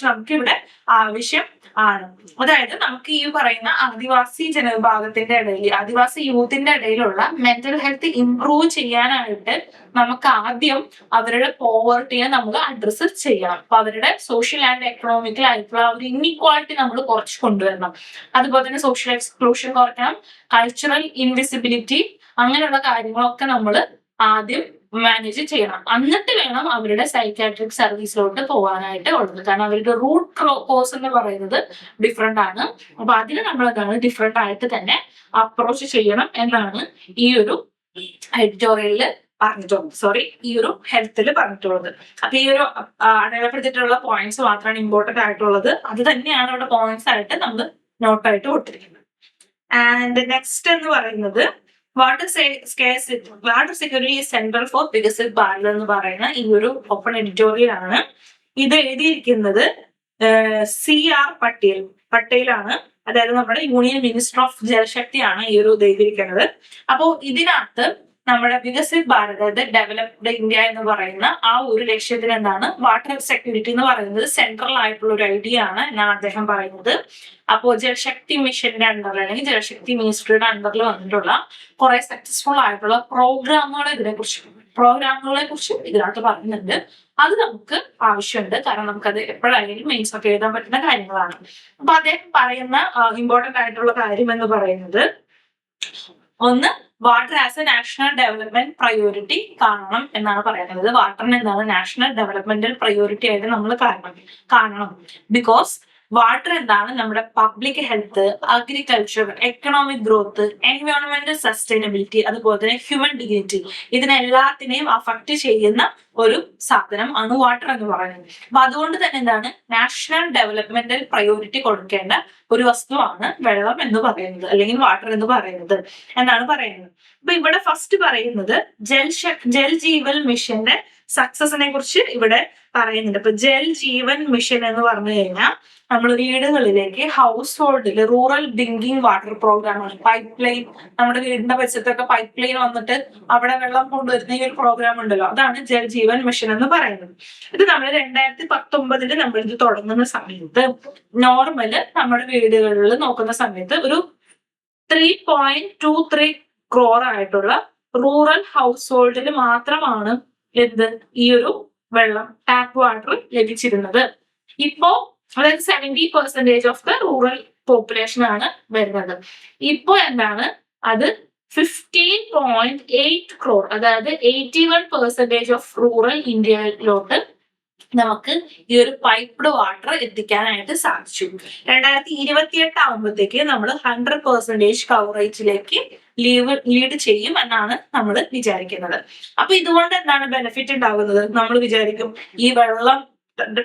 നമുക്ക് ഇവിടെ ആവശ്യം ആണ്. അതായത് നമുക്ക് ഈ പറയുന്ന ആദിവാസി ജനവിഭാഗത്തിന്റെ ഇടയിൽ, ആദിവാസി യൂത്തിന്റെ ഇടയിലുള്ള മെന്റൽ ഹെൽത്ത് ഇംപ്രൂവ് ചെയ്യാനായിട്ട് നമുക്ക് ആദ്യം അവരുടെ പോവർട്ടിയെ നമ്മൾ അഡ്രസ്സ് ചെയ്യണം. അപ്പൊ അവരുടെ സോഷ്യൽ ആൻഡ് എക്കണോമിക്കൽ ആയിട്ടുള്ള ഒരു ഇൻഇക്വാളിറ്റി നമ്മൾ കുറച്ച് കൊണ്ടുവരണം. അതുപോലെ തന്നെ സോഷ്യൽ എക്സ്ക്ലൂഷൻ കുറയ്ക്കണം, കൾച്ചറൽ ഇൻവിസിബിലിറ്റി, അങ്ങനെയുള്ള കാര്യങ്ങളൊക്കെ നമ്മൾ ആദ്യം മാനേജ് ചെയ്യണം. എന്നിട്ട് വേണം അവരുടെ സൈക്കാട്രിക് സർവീസിലോട്ട് പോകാനായിട്ട് ഉള്ളത്. കാരണം അവരുടെ റൂട്ട് കോസ് എന്ന് പറയുന്നത് ഡിഫറെന്റ് ആണ്. അപ്പൊ അതിന് നമ്മൾ എന്താണ് ഡിഫറെന്റ് ആയിട്ട് തന്നെ അപ്രോച്ച് ചെയ്യണം എന്നാണ് ഈ ഒരു എഡിറ്റോറിയലില് ഈ ഒരു ഹെൽത്തിൽ പറഞ്ഞിട്ടുള്ളത്. അപ്പൊ ഈ ഒരു അടയാളപ്പെടുത്തിയിട്ടുള്ള പോയിന്റ്സ് മാത്രമാണ് ഇമ്പോർട്ടന്റ് ആയിട്ടുള്ളത്. അത് തന്നെയാണ് ഇവിടെ പോയിന്റ്സ് ആയിട്ട് നമ്മൾ നോട്ടായിട്ട് കൊടുത്തിരിക്കുന്നത്. ആൻഡ് നെക്സ്റ്റ് എന്ന് പറയുന്നത് water security is central for Viksit Bharat എന്ന് പറയുന്ന ഈ ഒരു ഓപ്പൺ എഡിറ്റോറിയൽ ആണ്. ഇത് എഴുതിയിരിക്കുന്നത് CR പട്ടേലാണ്. അതായത് നമ്മുടെ യൂണിയൻ മിനിസ്റ്റർ ഓഫ് ജലശക്തിയാണ് ഈ ഒരു ഇത് എഴുതിയിരിക്കുന്നത്. അപ്പോൾ ഇതിനകത്ത് നമ്മുടെ വികസിത് ഭാരത്, അതായത് ഡെവലപ്ഡ് ഇന്ത്യ എന്ന് പറയുന്ന ആ ഒരു ലക്ഷ്യത്തിന് എന്താണ് വാട്ടർ സെക്യൂരിറ്റി എന്ന് പറയുന്നത് സെൻട്രൽ ആയിട്ടുള്ള ഒരു ഐഡിയ ആണ് എന്നാണ് അദ്ദേഹം പറയുന്നത്. അപ്പോൾ ജലശക്തി മിഷന്റെ അണ്ടറിൽ അല്ലെങ്കിൽ ജലശക്തി മിനിസ്ട്രിയുടെ അണ്ടറിൽ വന്നിട്ടുള്ള കുറെ സക്സസ്ഫുൾ ആയിട്ടുള്ള പ്രോഗ്രാമുകളെ കുറിച്ച് ഇതിനകത്ത് പറയുന്നുണ്ട്. അത് നമുക്ക് ആവശ്യമുണ്ട്. കാരണം നമുക്കത് എപ്പോഴായാലും മെയിൻസ് ഒക്കെ എഴുതാൻ പറ്റുന്ന കാര്യങ്ങളാണ്. അപ്പൊ അദ്ദേഹം പറയുന്ന ഇമ്പോർട്ടന്റ് ആയിട്ടുള്ള കാര്യം എന്ന് പറയുന്നത്, ഒന്ന്, water as A national development priority കാണണം എന്നാണ് പറയുന്നത്. വാട്ടറിന് എന്താണ് നാഷണൽ ഡെവലപ്മെന്റൽ പ്രയോറിറ്റി ആയിട്ട് നമ്മൾ കാണണം. ബിക്കോസ് വാട്ടർ എന്താണ് നമ്മുടെ public health, agriculture, economic growth, എൻവയോൺമെന്റൽ സസ്റ്റൈനബിലിറ്റി, അതുപോലെ തന്നെ ഹ്യൂമൻ ഡിഗ്നിറ്റി, ഇതിനെല്ലാത്തിനെയും അഫക്ട് ചെയ്യുന്ന ഒരു സാധനം ആണ് വാട്ടർ എന്ന് പറയുന്നത്. അപ്പൊ അതുകൊണ്ട് തന്നെ എന്താണ് നാഷണൽ ഡെവലപ്മെന്റൽ പ്രയോറിറ്റി കൊടുക്കേണ്ട ഒരു വസ്തുവാണ് വെള്ളം എന്ന് പറയുന്നത്, അല്ലെങ്കിൽ വാട്ടർ എന്ന് പറയുന്നത് എന്നാണ് പറയുന്നത്. അപ്പൊ ഇവിടെ ഫസ്റ്റ് പറയുന്നത് ജൽ ജീവൻ മിഷന്റെ സക്സസിനെ കുറിച്ച് ഇവിടെ പറയുന്നുണ്ട്. ഇപ്പൊ ജൽ ജീവൻ മിഷൻ എന്ന് പറഞ്ഞു കഴിഞ്ഞാൽ നമ്മൾ വീടുകളിലേക്ക് ഹൗസ് ഹോൾഡിൽ റൂറൽ ഡ്രിങ്കിങ് വാട്ടർ പ്രോഗ്രാം ആണ്. പൈപ്പ് ലൈൻ, നമ്മുടെ വീടിന്റെ പരിസരത്തൊക്കെ പൈപ്പ് ലൈൻ വന്നിട്ട് അവിടെ വെള്ളം കൊണ്ടുവരുന്ന ഈ ഒരു പ്രോഗ്രാം ഉണ്ടല്ലോ, അതാണ് ജൽ ജീവൻ മിഷൻ എന്ന് പറയുന്നത്. ഇത് നമ്മൾ 2019 നമ്മൾ ഇത് തുടങ്ങുന്ന സമയത്ത് നോർമല് നമ്മുടെ വീടുകളിൽ നോക്കുന്ന സമയത്ത് ഒരു 3.23 crore ആയിട്ടുള്ള റൂറൽ ഹൗസ് ഹോൾഡിൽ മാത്രമാണ് ഈ ഒരു വെള്ളം, ടാപ്പ് വാട്ടർ ലഭിച്ചിരുന്നത്. ഇപ്പോ അതായത് 70% ഓഫ് ദ റൂറൽ പോപ്പുലേഷൻ ആണ് വരുന്നത്. ഇപ്പോ എന്താണ് അത് 15.8 crore, അതായത് 81% ഓഫ് റൂറൽ ഇന്ത്യയിലോട്ട് നമുക്ക് ഈ ഒരു പൈപ്ഡ് വാട്ടർ എത്തിക്കാനായിട്ട് സാധിച്ചു. 2028 ആകുമ്പോഴത്തേക്ക് നമ്മൾ 100% കവറേജിലേക്ക് ലീഡ് ചെയ്യും എന്നാണ് നമ്മൾ വിചാരിക്കുന്നത്. അപ്പൊ ഇതുകൊണ്ട് എന്താണ് ബെനിഫിറ്റ് ഉണ്ടാകുന്നത്? നമ്മൾ വിചാരിക്കും ഈ വെള്ളം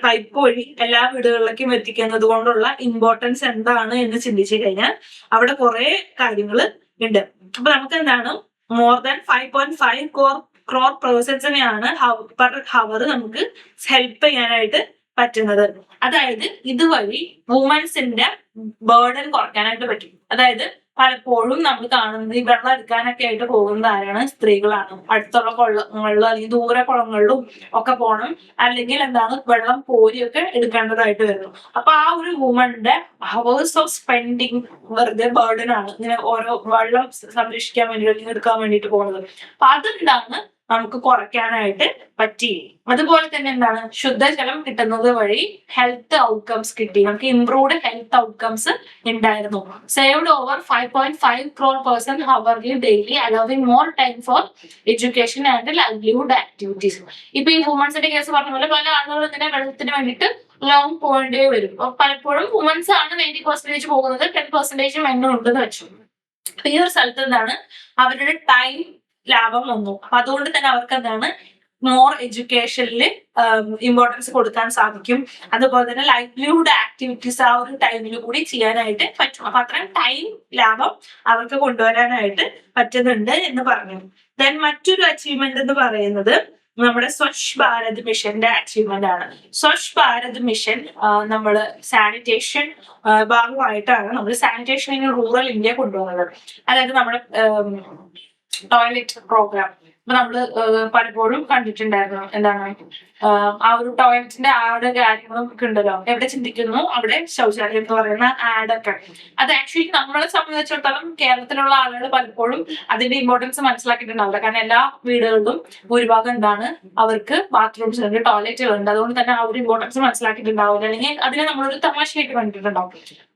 പൈപ്പ് വഴി എല്ലാ വീടുകളിലേക്കും എത്തിക്കുന്നത് കൊണ്ടുള്ള ഇമ്പോർട്ടൻസ് എന്താണ് എന്ന് ചിന്തിച്ചു കഴിഞ്ഞാൽ അവിടെ കുറെ കാര്യങ്ങൾ ഉണ്ട്. അപ്പൊ നമുക്ക് എന്താണ് മോർ ദാൻ 5.5 crore പേഴ്സൺസിനെയാണ് പെർ ഹവർ നമുക്ക് ഹെൽപ്പ് ചെയ്യാനായിട്ട് പറ്റുന്നത്. അതായത് ഇതുവഴി വുമൻസിന്റെ ബേർഡൻ കുറയ്ക്കാനായിട്ട് പറ്റും. അതായത് പലപ്പോഴും നമ്മൾ കാണുന്നത് ഈ വെള്ളം എടുക്കാനൊക്കെ ആയിട്ട് പോകുന്നത് ആരാണ്? സ്ത്രീകളാണ്. അടുത്തുള്ള കുളങ്ങളിലും അല്ലെങ്കിൽ ദൂരെ കുളങ്ങളിലും ഒക്കെ പോകണം, അല്ലെങ്കിൽ എന്താണ് വെള്ളം കോരിയൊക്കെ എടുക്കേണ്ടതായിട്ട് വരുന്നു. അപ്പൊ ആ ഒരു വുമന്റെ ഹവേഴ്സ് ഓഫ് സ്പെൻഡിങ് വെറുതെ ബേർഡൻ ആണ്, ഇങ്ങനെ ഓരോ വെള്ളം സംരക്ഷിക്കാൻ വേണ്ടി അല്ലെങ്കിൽ എടുക്കാൻ വേണ്ടിയിട്ട് പോകുന്നത്. അപ്പൊ അതെന്താണ് നമുക്ക് കുറയ്ക്കാനായിട്ട് പറ്റി. അതുപോലെ തന്നെ എന്താണ് ശുദ്ധജലം കിട്ടുന്നത് വഴി ഹെൽത്ത് ഔട്ട്കംസ് കിട്ടി, നമുക്ക് ഇംപ്രൂവ്ഡ് ഹെൽത്ത് ഔട്ട്കംസ് ഉണ്ടായിരുന്നു. Saved over 5.5 crore person hourly daily, allowing more time for education and livelihood activities. ഇപ്പൊ ഈ വുമൻസിന്റെ കേസ് പറഞ്ഞ പോലെ പല ആളുകളും ഇതിനെ വെള്ളത്തിന് വേണ്ടിയിട്ട് ലോങ് പോയിന്റേ വരും. പലപ്പോഴും വുമൻസ് ആണ് 90% പോകുന്നത്, 10% മെന്നും ഉണ്ടെന്ന് വെച്ചു. ഈ ഒരു സ്ഥലത്ത് എന്താണ് അവരുടെ ടൈം ലാഭം വന്നു. അപ്പൊ അതുകൊണ്ട് തന്നെ അവർക്ക് എന്താണ് മോർ എഡ്യൂക്കേഷനിൽ ഇമ്പോർട്ടൻസ് കൊടുക്കാൻ സാധിക്കും. അതുപോലെ തന്നെ ലൈവ്ലിഹുഡ് ആക്ടിവിറ്റീസ് ആ ഒരു ടൈമിൽ കൂടി ചെയ്യാനായിട്ട് പറ്റും. അപ്പൊ അത്രയും ടൈം ലാഭം അവർക്ക് കൊണ്ടുവരാനായിട്ട് പറ്റുന്നുണ്ട് എന്ന് പറഞ്ഞു. ദെൻ മറ്റൊരു അച്ചീവ്മെന്റ് എന്ന് പറയുന്നത് നമ്മുടെ സ്വച്ഛ് ഭാരത് മിഷന്റെ അച്ചീവ്മെന്റ് ആണ്. സ്വച്ഛ് ഭാരത് മിഷൻ നമ്മൾ സാനിറ്റേഷൻ ഭാഗമായിട്ടാണ് നമ്മൾ സാനിറ്റേഷൻ ഇൻ റൂറൽ ഇന്ത്യ കൊണ്ടുവന്നത്. അതായത് നമ്മുടെ ടോയ്ലറ്റ് പ്രോഗ്രാം ഇപ്പൊ നമ്മള് പലപ്പോഴും കണ്ടിട്ടുണ്ടായിരുന്നു. എന്താണ് ആ ഒരു ടോയ്ലറ്റിന്റെ ആഡ് കാര്യങ്ങളും ഒക്കെ ഉണ്ടല്ലോ, എവിടെ ചിന്തിക്കുന്നു അവിടെ ശൗചാലയം എന്ന് പറയുന്ന ആഡൊക്കെ. അത് ആക്ച്വലി നമ്മളെ സംബന്ധിച്ചിടത്തോളം കേരളത്തിലുള്ള ആളുകൾ പലപ്പോഴും അതിന്റെ ഇമ്പോർട്ടൻസ് മനസ്സിലാക്കിയിട്ടുണ്ടാവില്ല. കാരണം എല്ലാ വീടുകളിലും ഭൂരിഭാഗം എന്താണ് അവർക്ക് ബാത്റൂംസ് ഉണ്ട്, ടോയ്ലറ്റുകൾ ഉണ്ട്. അതുകൊണ്ട് തന്നെ ആ ഒരു ഇമ്പോർട്ടൻസ് മനസ്സിലാക്കിയിട്ടുണ്ടാവില്ല, അല്ലെങ്കിൽ അതിനെ നമ്മളൊരു തമാശയായിട്ട് കണ്ടിട്ടുണ്ടാവും.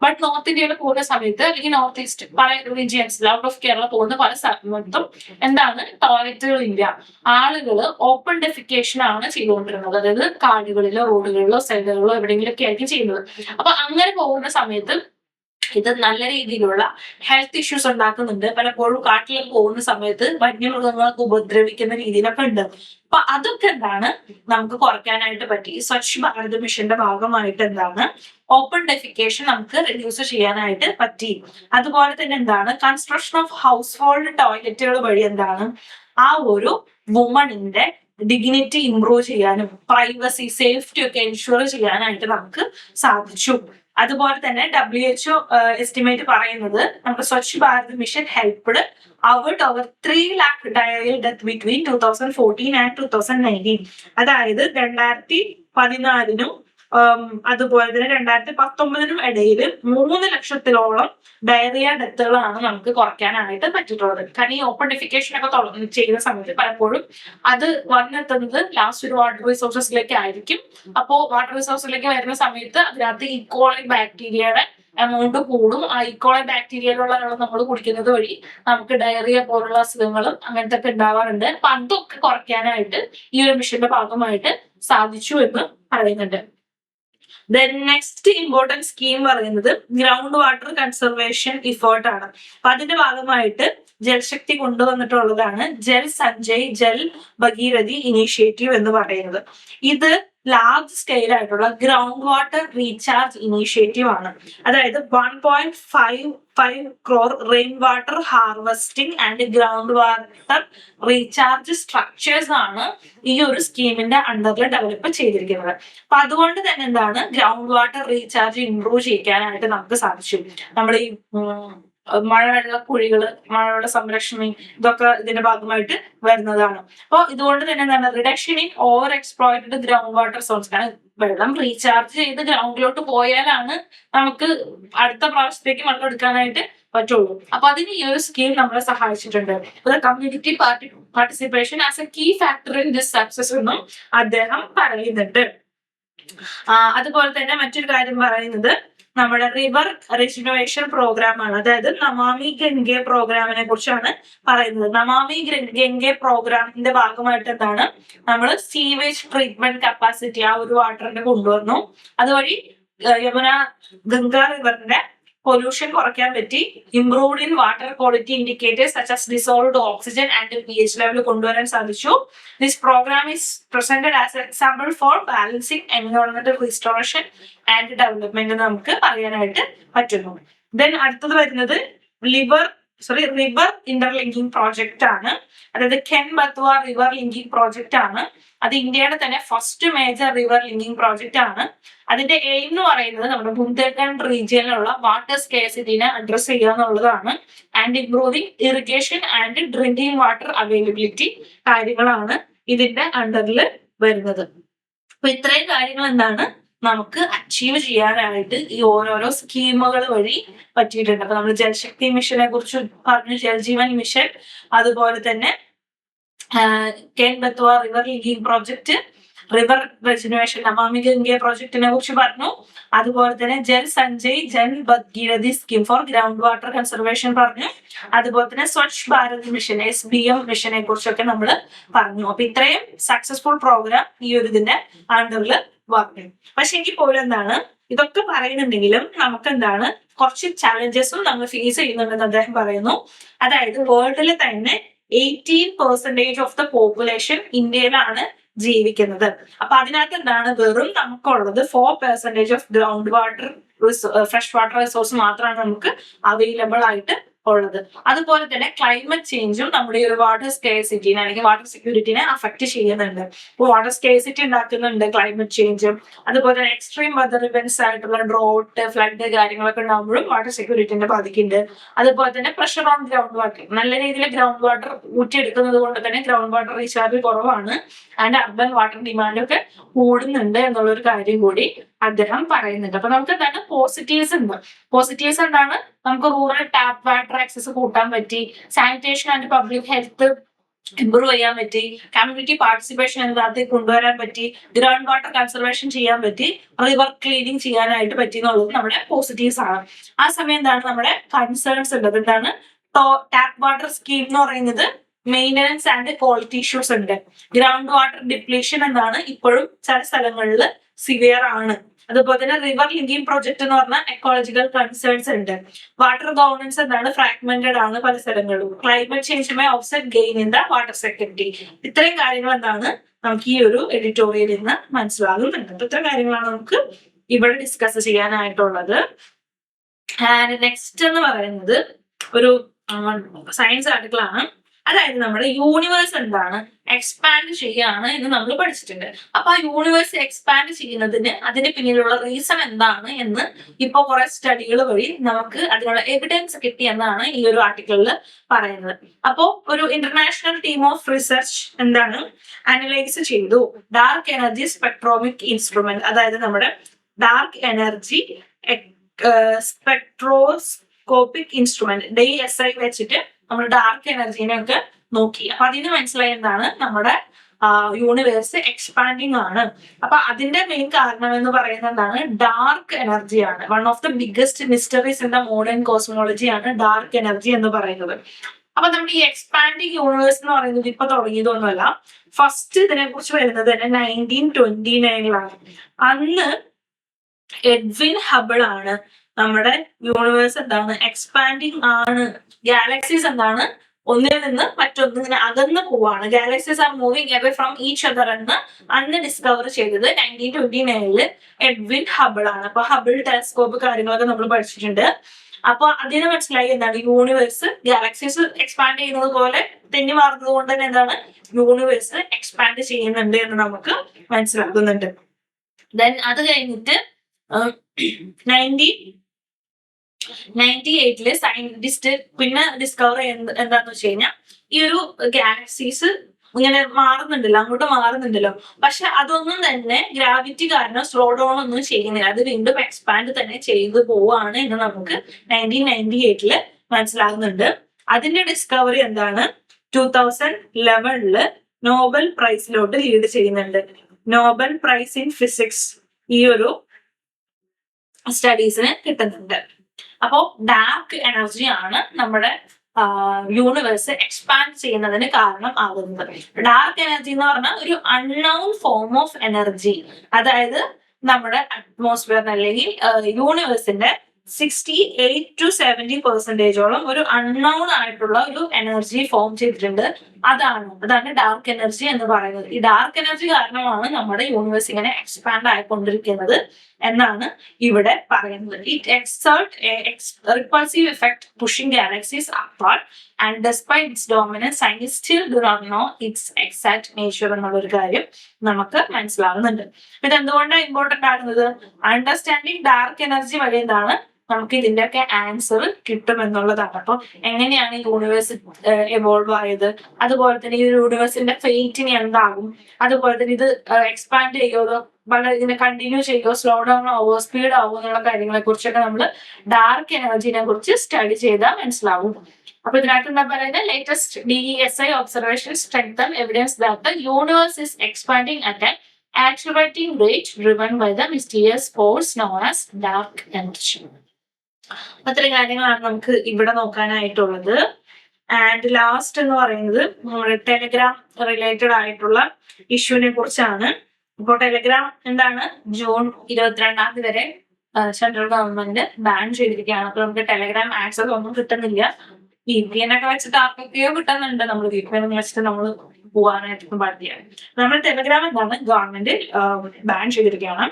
ബട്ട് നോർത്ത് ഇന്ത്യയിൽ പോകുന്ന സമയത്ത്, അല്ലെങ്കിൽ നോർത്ത് ഈസ്റ്റ് പല റീജിയൻസിൽ ഔട്ട് ഓഫ് കേരള പോകുന്ന പല സ്ഥലത്തും എന്താണ് ടോയ്ലറ്റുകൾ ഇല്ല. ആളുകൾ ഓപ്പൺ ഡെഫിക്കേഷൻ ആണ് ചെയ്തുകൊണ്ടിരുന്നത്. അതായത് കാടുകളിലോ റോഡുകളിലോ സൈഡുകളിലോ എവിടെയെങ്കിലൊക്കെ ആയിരിക്കും ചെയ്യുന്നത്. അപ്പൊ അങ്ങനെ പോകുന്ന സമയത്ത് ഇത് നല്ല രീതിയിലുള്ള ഹെൽത്ത് ഇഷ്യൂസ് ഉണ്ടാക്കുന്നുണ്ട്. പലപ്പോഴും കാട്ടിലേക്ക് പോകുന്ന സമയത്ത് വന്യമൃഗങ്ങൾക്ക് ഉപദ്രവിക്കുന്ന രീതിയിലൊക്കെ ഉണ്ട്. അപ്പൊ അതൊക്കെ എന്താണ് നമുക്ക് കുറയ്ക്കാനായിട്ട് പറ്റി. സ്വച്ഛ് ഭാരത് മിഷന്റെ ഭാഗമായിട്ട് എന്താണ് ഓപ്പൺ ഡെഫിക്കേഷൻ നമുക്ക് റെഡ്യൂസ് ചെയ്യാനായിട്ട് പറ്റി. അതുപോലെ തന്നെ എന്താണ് കൺസ്ട്രക്ഷൻ ഓഫ് ഹൗസ് ഹോൾഡ് ടോയ്ലറ്റുകൾ വഴി എന്താണ് ആ ഒരു വുമണിന്റെ ഡിഗ്നിറ്റി ഇംപ്രൂവ് ചെയ്യാനും പ്രൈവസി സേഫ്റ്റി ഒക്കെ എൻഷുർ ചെയ്യാനായിട്ട് നമുക്ക് സാധിച്ചു. അതുപോലെ തന്നെ WHO എസ്റ്റിമേറ്റ് പറയുന്നത് നമ്മുടെ Swachh Bharat mission helped out over 3 lakh diarrhoeal death between 2014 and 2019. അതായത് 2014 അതുപോലെ തന്നെ 2019 ഇടയിൽ 3 ലക്ഷത്തിലോളം ഡയറിയ ഡെത്തുകളാണ് നമുക്ക് കുറയ്ക്കാനായിട്ട് പറ്റിയിട്ടുള്ളത്. കാരണം ഈ ഓപ്പൺ ഡെഫിക്കേഷൻ ഒക്കെ ചെയ്യുന്ന സമയത്ത് പലപ്പോഴും അത് വന്നെത്തുന്നത് ലാസ്റ്റ് ഒരു വാട്ടർ റിസോഴ്സസിലേക്ക് ആയിരിക്കും. അപ്പോൾ വാട്ടർ റിസോഴ്സിലേക്ക് വരുന്ന സമയത്ത് അതിനകത്ത് ഇക്കോളി ബാക്ടീരിയയുടെ എമൗണ്ട് കൂടും. ആ ഇക്കോളി ബാക്ടീരിയയിലുള്ള വെള്ളം നമ്മൾ കുടിക്കുന്നത് വഴി നമുക്ക് ഡയറിയ പോലുള്ള അസുഖങ്ങളും അങ്ങനത്തെ ഒക്കെ ഉണ്ടാവാറുണ്ട്. അപ്പൊ അതൊക്കെ കുറയ്ക്കാനായിട്ട് ഈ ഒരു മിഷന്റെ ഭാഗമായിട്ട് സാധിച്ചു എന്ന് പറയുന്നുണ്ട്. ദെൻ നെക്സ്റ്റ് ഇമ്പോർട്ടൻറ്റ് സ്കീം പറയുന്നത് ഗ്രൗണ്ട് വാട്ടർ കൺസർവേഷൻ ഇഫേർട്ട് ആണ്. അപ്പൊ അതിന്റെ ഭാഗമായിട്ട് ജൽശക്തി കൊണ്ടുവന്നിട്ടുള്ളതാണ് ജൽ സഞ്ജയ് ജൽ ഭഗീരഥി ഇനീഷ്യേറ്റീവ് എന്ന് പറയുന്നത്. ഇത് ലാർജ് സ്കെയിൽ ആയിട്ടുള്ള ഗ്രൗണ്ട് വാട്ടർ റീചാർജ് ഇനീഷ്യേറ്റീവ് ആണ്. അതായത് 1.55 crore rain water harvesting and ground water recharge structures ആണ് ഈ ഒരു സ്കീമിന്റെ അണ്ടറിൽ ഡെവലപ്പ് ചെയ്തിരിക്കുന്നത്. അപ്പൊ അതുകൊണ്ട് തന്നെ എന്താണ് ഗ്രൗണ്ട് വാട്ടർ റീചാർജ് ഇംപ്രൂവ് ചെയ്യാനായിട്ട് നമുക്ക് സാധിച്ചു. നമ്മുടെ ഈ മഴവെള്ള കുഴികള്, മഴവെള്ള സംരക്ഷണം, ഇതൊക്കെ ഇതിന്റെ ഭാഗമായിട്ട് വരുന്നതാണ്. അപ്പോൾ ഇതുകൊണ്ട് തന്നെ എന്താണ് reduction in over exploited ground water source. കാരണം വെള്ളം റീചാർജ് ചെയ്ത് ഗ്രൗണ്ടിലോട്ട് പോയാലാണ് നമുക്ക് അടുത്ത പ്രാവശ്യത്തേക്ക് വെള്ളം എടുക്കാനായിട്ട് പറ്റുള്ളൂ. അപ്പൊ അതിന് ഈ ഒരു സ്കീം നമ്മളെ സഹായിച്ചിട്ടുണ്ട്. Community participation as a key factor in this success എന്നും അദ്ദേഹം പറയുന്നുണ്ട്. അതുപോലെ തന്നെ മറ്റൊരു കാര്യം പറയുന്നത് നമ്മുടെ റിവർ റെജിനുവേഷൻ പ്രോഗ്രാം ആണ്. അതായത് നമാമി ഗംഗെ പ്രോഗ്രാമിനെ കുറിച്ചാണ് പറയുന്നത്. നമാമി ഗംഗെ പ്രോഗ്രാമിന്റെ ഭാഗമായിട്ട് എന്താണ് നമ്മൾ സീവേജ് ട്രീറ്റ്മെന്റ് കപ്പാസിറ്റി ആ ഒരു വാട്ടറിന്റെ കൊണ്ടുവന്നു. അതുവഴി യമുന ഗംഗ റിവറിന്റെ പൊല്യൂഷൻ കുറയ്ക്കാൻ പറ്റി. Improved in water quality indicators such as dissolved oxygen and pH level കൊണ്ടുവരാൻ സാധിച്ചു. This programme is presented as a example for balancing എൻവയോൺമെന്റൽ റിസ്റ്റോറേഷൻ ആൻഡ് ഡെവലപ്മെന്റ് നമുക്ക് പറയാനായിട്ട് പറ്റുന്നു. ദെൻ അടുത്തത് വരുന്നത് റിവർ ഇന്റർലിങ്കിങ് പ്രോജക്റ്റ് ആണ്. അതായത് Ken Betwa river linking project ആണ്. അത് ഇന്ത്യയുടെ തന്നെ first major river linking project ആണ്. അതിന്റെ എയിം എന്ന് പറയുന്നത് നമ്മുടെ ബുന്ദേൽഖണ്ഡ് റീജിയനിലുള്ള വാട്ടർ സ്കേഴ്സിറ്റിനെ അഡ്രസ് ചെയ്യുക എന്നുള്ളതാണ്. And improving irrigation and drinking water availability കാര്യങ്ങളാണ് ഇതിന്റെ അണ്ടറിൽ വരുന്നത്. അപ്പൊ ഇത്രയും കാര്യങ്ങൾ എന്താണ് നമുക്ക് അച്ചീവ് ചെയ്യാനായിട്ട് ഈ ഓരോരോ സ്കീമുകൾ വഴി പറ്റിയിട്ടുണ്ട്. അപ്പൊ നമ്മൾ ജൽശക്തി മിഷനെ കുറിച്ച് പറഞ്ഞു, ജൽജീവൻ മിഷൻ, അതുപോലെ തന്നെ Ken Betwa river linking project, river rejuvenation Namami Gange പ്രോജക്റ്റിനെ കുറിച്ച് പറഞ്ഞു. അതുപോലെ തന്നെ Jal Sanjay Jal Bhagirathi scheme for ground water conservation പറഞ്ഞു. അതുപോലെ തന്നെ സ്വച്ഛ് ഭാരത് മിഷൻ SBM മിഷനെ കുറിച്ചൊക്കെ നമ്മൾ പറഞ്ഞു. അപ്പൊ ഇത്രയും സക്സസ്ഫുൾ പ്രോഗ്രാം ഈ ഒരു ഇതിന്റെ അണ്ടറിൽ വർക്ക്. പക്ഷെ എങ്കിൽ പോലും എന്താണ് ഇതൊക്കെ പറയുന്നുണ്ടെങ്കിലും നമുക്ക് എന്താണ് കുറച്ച് ചാലഞ്ചസും നമ്മൾ ഫേസ് ചെയ്യുന്നുണ്ടെന്ന് അദ്ദേഹം പറയുന്നു. അതായത് വേൾഡിൽ തന്നെ 18% ഓഫ് ദ പോപ്പുലേഷൻ ഇന്ത്യയിലാണ് ജീവിക്കുന്നത്. അപ്പൊ അതിനകത്ത് എന്താണ് വെറും നമുക്കുള്ളത് 4% of ground water fresh water resource മാത്രമാണ് നമുക്ക് അവൈലബിൾ ആയിട്ട് ഉള്ളത്. അതുപോലെ തന്നെ ക്ലൈമറ്റ് ചേഞ്ചും നമ്മുടെ ഈ ഒരു വാട്ടർ സ്കേഴ്സിറ്റിനെ അല്ലെങ്കിൽ വാട്ടർ സെക്യൂരിറ്റിനെ അഫക്ട് ചെയ്യുന്നുണ്ട്. ഇപ്പോൾ വാട്ടർ സ്കേഴ്സിറ്റി ഉണ്ടാക്കുന്നുണ്ട് ക്ലൈമറ്റ് ചേഞ്ചും. അതുപോലെ തന്നെ എക്സ്ട്രീം വെതർ ഇവന്റ്സ് ആയിട്ടുള്ള ഡ്രോട്ട്, ഫ്ലഡ് കാര്യങ്ങളൊക്കെ ഉണ്ടാകുമ്പോഴും വാട്ടർ സെക്യൂരിറ്റിനെ ബാധിക്കുന്നുണ്ട്. അതുപോലെ തന്നെ പ്രഷർ ഓൺ ഗ്രൗണ്ട് വാട്ടർ, നല്ല രീതിയിൽ ഗ്രൗണ്ട് വാട്ടർ ഊറ്റിയെടുക്കുന്നത് കൊണ്ട് തന്നെ ഗ്രൗണ്ട് വാട്ടർ റീചാർജ് കുറവാണ് ആൻഡ് അർബൻ വാട്ടർ ഡിമാൻഡ് ഒക്കെ കൂടുന്നുണ്ട് എന്നുള്ളൊരു കാര്യം കൂടി അദ്ദേഹം പറയുന്നുണ്ട്. അപ്പൊ നമുക്ക് എന്താണ് പോസിറ്റീവ്സ് ഉണ്ട്. പോസിറ്റീവ്സ് എന്താണ്? നമുക്ക് റൂറൽ ടാപ്പ് വാട്ടർ ആക്സസ് കൂട്ടാൻ പറ്റി, sanitation and public health improve ചെയ്യാൻ പറ്റി, കമ്മ്യൂണിറ്റി പാർട്ടിസിപ്പേഷൻ അതിനകത്ത് കൊണ്ടുവരാൻ പറ്റി, ഗ്രൗണ്ട് വാട്ടർ കൺസർവേഷൻ ചെയ്യാൻ പറ്റി, റിവർ ക്ലീനിങ് ചെയ്യാനായിട്ട് പറ്റി എന്നുള്ളത് നമ്മുടെ പോസിറ്റീവ്സ് ആണ്. ആ സമയം എന്താണ് നമ്മുടെ കൺസേൺസ് ഉള്ളത്? എന്താണ്? ടാപ്പ് വാട്ടർ സ്കീം എന്ന് പറയുന്നത് മെയിൻ്റനൻസ് ആൻഡ് ക്വാളിറ്റി ഇഷ്യൂസ് ഉണ്ട്. ഗ്രൗണ്ട് വാട്ടർ ഡിപ്ലീഷൻ എന്നാണ് ഇപ്പോഴും ചില സ്ഥലങ്ങളിൽ സിവിയർ ആണ്. അതുപോലെ തന്നെ റിവർ ലിങ്കിങ് പ്രോജക്ട് എന്ന് പറഞ്ഞാൽ എക്കോളജിക്കൽ കൺസേൺസ് ഉണ്ട്. വാട്ടർ ഗവർണൻസ് എന്താണ്? ഫ്രാഗ്മെന്റഡ് ആണ് പല സ്ഥലങ്ങളിലും. ക്ലൈമറ്റ് ചേഞ്ചുമായി offset gain in the water security. ഇത്രയും കാര്യങ്ങൾ എന്താണ് നമുക്ക് ഈ ഒരു എഡിറ്റോറിയലിൽ നിന്ന് മനസ്സിലാകുന്നുണ്ട്. അപ്പൊ ഇത്രയും കാര്യങ്ങളാണ് നമുക്ക് ഇവിടെ ഡിസ്കസ് ചെയ്യാനായിട്ടുള്ളത്. ആൻഡ് നെക്സ്റ്റ് എന്ന് പറയുന്നത് ഒരു സയൻസ് ആർട്ടിക്കിൾ ആണ്. അതായത് നമ്മുടെ യൂണിവേഴ്സ് എന്താണ് എക്സ്പാൻഡ് ചെയ്യാണ് എന്ന് നമ്മൾ പഠിച്ചിട്ടുണ്ട്. അപ്പൊ ആ യൂണിവേഴ്സ് എക്സ്പാൻഡ് ചെയ്യുന്നതിന് അതിന് പിന്നിലുള്ള റീസൺ എന്താണ് എന്ന് ഇപ്പൊ കുറെ സ്റ്റഡികൾ വഴി നമുക്ക് അതിനുള്ള എവിഡൻസ് കിട്ടി എന്നാണ് ഈ ഒരു ആർട്ടിക്കിളിൽ പറയുന്നത്. അപ്പോ ഒരു ഇന്റർനാഷണൽ ടീം ഓഫ് റിസർച്ച് എന്താണ് അനലൈസ് ചെയ്തു ഡാർക്ക് എനർജി സ്പെക്ട്രോമിക് ഇൻസ്ട്രുമെന്റ്, അതായത് നമ്മുടെ dark energy spectroscopic instrument DSI വെച്ചിട്ട് നമ്മൾ ഡാർക്ക് എനർജീനെ ഒക്കെ നോക്കി. അപ്പൊ അതിന് മനസ്സിലായി എന്താണ് നമ്മുടെ യൂണിവേഴ്സ് എക്സ്പാൻഡിങ് ആണ്. അപ്പൊ അതിന്റെ മെയിൻ കാരണം എന്ന് പറയുന്നത് എന്താണ്? ഡാർക്ക് എനർജിയാണ്. One of the biggest mysteries in the modern cosmology ആണ് ഡാർക്ക് എനർജി എന്ന് പറയുന്നത്. അപ്പൊ നമ്മുടെ ഈ എക്സ്പാൻഡിങ് യൂണിവേഴ്സ് എന്ന് പറയുന്നത് ഇപ്പൊ തുടങ്ങിയതൊന്നുമല്ല. ഫസ്റ്റ് ഇതിനെ കുറിച്ച് വരുന്നത് തന്നെ 1929 അന്ന് എഡ്വിൻ ഹബിൾ ആണ് നമ്മുടെ യൂണിവേഴ്സ് എന്താണ് എക്സ്പാൻഡിങ് ആണ്, ഗാലക്സീസ് എന്താണ് ഒന്നിൽ നിന്ന് മറ്റൊന്നിങ്ങനെ അകന്നു പോവാണ്, galaxies are moving away from each other എന്ന് അന്ന് ഡിസ്കവർ ചെയ്തത് 1929 എഡ്വിൻ ഹബിൾ ആണ്. അപ്പൊ ഹബിൾ ടെലസ്കോപ്പ് കാര്യങ്ങളൊക്കെ നമ്മൾ പഠിച്ചിട്ടുണ്ട്. അപ്പൊ അതിന് മനസ്സിലായി എന്താണ് യൂണിവേഴ്സ് ഗാലക്സീസ് എക്സ്പാൻഡ് ചെയ്യുന്നത് പോലെ തെന്നി മാറുന്നത് കൊണ്ട് തന്നെ എന്താണ് യൂണിവേഴ്സ് എക്സ്പാൻഡ് ചെയ്യുന്നുണ്ട് എന്ന് നമുക്ക് മനസ്സിലാക്കുന്നുണ്ട്. ദെൻ അത് കഴിഞ്ഞിട്ട് 1998 സയന്റിസ്റ്റ് പിന്നെ ഡിസ്കവർ ചെയ്യുന്നത് എന്താന്ന് വെച്ച് കഴിഞ്ഞാൽ ഈ ഒരു ഗാലക്സീസ് ഇങ്ങനെ മാറുന്നുണ്ടല്ലോ, അങ്ങോട്ട് മാറുന്നുണ്ടല്ലോ, പക്ഷെ അതൊന്നും തന്നെ ഗ്രാവിറ്റി കാരണം സ്ലോ ഡൗൺ ഒന്നും ചെയ്യുന്നില്ല, അത് വീണ്ടും എക്സ്പാൻഡ് തന്നെ ചെയ്തു പോവാണ് എന്ന് നമുക്ക് 1998 മനസ്സിലാകുന്നുണ്ട്. അതിന്റെ ഡിസ്കവറി എന്താണ് 2011 നോബൽ പ്രൈസിലോട്ട് ലീഡ് ചെയ്യുന്നുണ്ട്. നോബൽ പ്രൈസ് ഇൻ ഫിസിക്സ് ഈ ഒരു സ്റ്റഡീസിന് കിട്ടുന്നുണ്ട്. അപ്പോ ഡാർക്ക് എനർജി ആണ് നമ്മുടെ യൂണിവേഴ്സ് എക്സ്പാൻഡ് ചെയ്യുന്നതിന് കാരണം ആകുന്നത്. ഡാർക്ക് എനർജി എന്ന് പറഞ്ഞാൽ ഒരു അൺനോൺ ഫോം ഓഫ് എനർജി, അതായത് നമ്മുടെ അറ്റ്മോസ്ഫിയറിന് അല്ലെങ്കിൽ യൂണിവേഴ്സിന്റെ 68 to 70% ഒരു അൺനോൺ ആയിട്ടുള്ള ഒരു എനർജി ഫോം ചെയ്തിട്ടുണ്ട്. അതാണ് ഡാർക്ക് എനർജി എന്ന് പറയുന്നത്. ഈ ഡാർക്ക് എനർജി കാരണമാണ് നമ്മുടെ യൂണിവേഴ്സ് ഇങ്ങനെ എക്സ്പാൻഡ് ആയിക്കൊണ്ടിരിക്കുന്നത് എന്നാണ് ഇവിടെ പറയുന്നത്. It exert repulsive effect pushing galaxies apart and despite its dominance scientist still do not know its exact nature എന്നുള്ളൊരു കാര്യം നമുക്ക് മനസ്സിലാകുന്നുണ്ട്. ഇത് എന്തുകൊണ്ടാണ് ഇമ്പോർട്ടന്റ് ആകുന്നത്? അണ്ടർസ്റ്റാൻഡിങ് ഡാർക്ക് എനർജി വഴി എന്താണ് നമുക്ക് ഇതിന്റെയൊക്കെ ആൻസർ കിട്ടും എന്നുള്ളതാണ്. അപ്പൊ എങ്ങനെയാണ് ഈ യൂണിവേഴ്സ് എവോൾവ് ആയത്, അതുപോലെ തന്നെ ഈ യൂണിവേഴ്സിന്റെ ഫെയ്റ്റിന് എന്താകും, അതുപോലെ തന്നെ ഇത് എക്സ്പാൻഡ് ചെയ്യുമോ, ഇതിനെ കണ്ടിന്യൂ ചെയ്യുമോ, സ്ലോ ഡൗൺ ആവോ, സ്പീഡ് ആവോ എന്നുള്ള കാര്യങ്ങളെ കുറിച്ചൊക്കെ നമ്മൾ ഡാർക്ക് എനർജിനെ കുറിച്ച് സ്റ്റഡി ചെയ്താൽ മനസ്സിലാവും. അപ്പൊ ഇതിനകത്ത് എന്താ പറയുന്നത്? Latest DSI observation strengthen evidence that the universe is expanding at an accelerating rate driven by the mysterious force known as dark energy. അത്രയും കാര്യങ്ങളാണ് നമുക്ക് ഇവിടെ നോക്കാനായിട്ടുള്ളത്. ആൻഡ് ലാസ്റ്റ് എന്ന് പറയുന്നത് നമ്മുടെ ടെലഗ്രാം റിലേറ്റഡ് ആയിട്ടുള്ള ഇഷ്യൂവിനെ കുറിച്ചാണ്. ഇപ്പോൾ ടെലഗ്രാം എന്താണ് June 22 വരെ സെൻട്രൽ ഗവൺമെന്റ് ബാൻ ചെയ്തിരിക്കുകയാണ്. അപ്പൊ നമുക്ക് ടെലഗ്രാം ആക്സസ് ഒന്നും കിട്ടുന്നില്ല. VPN ഒക്കെ വെച്ചിട്ട് ആർക്കൊക്കെയോ കിട്ടുന്നുണ്ട്. നമ്മൾ VPN വെച്ചിട്ട് നമ്മൾ പോകാനായിട്ട് പാടില്ല. നമ്മുടെ ടെലഗ്രാം എന്താണ് ഗവൺമെന്റ് ബാൻ ചെയ്തിരിക്കുകയാണ്.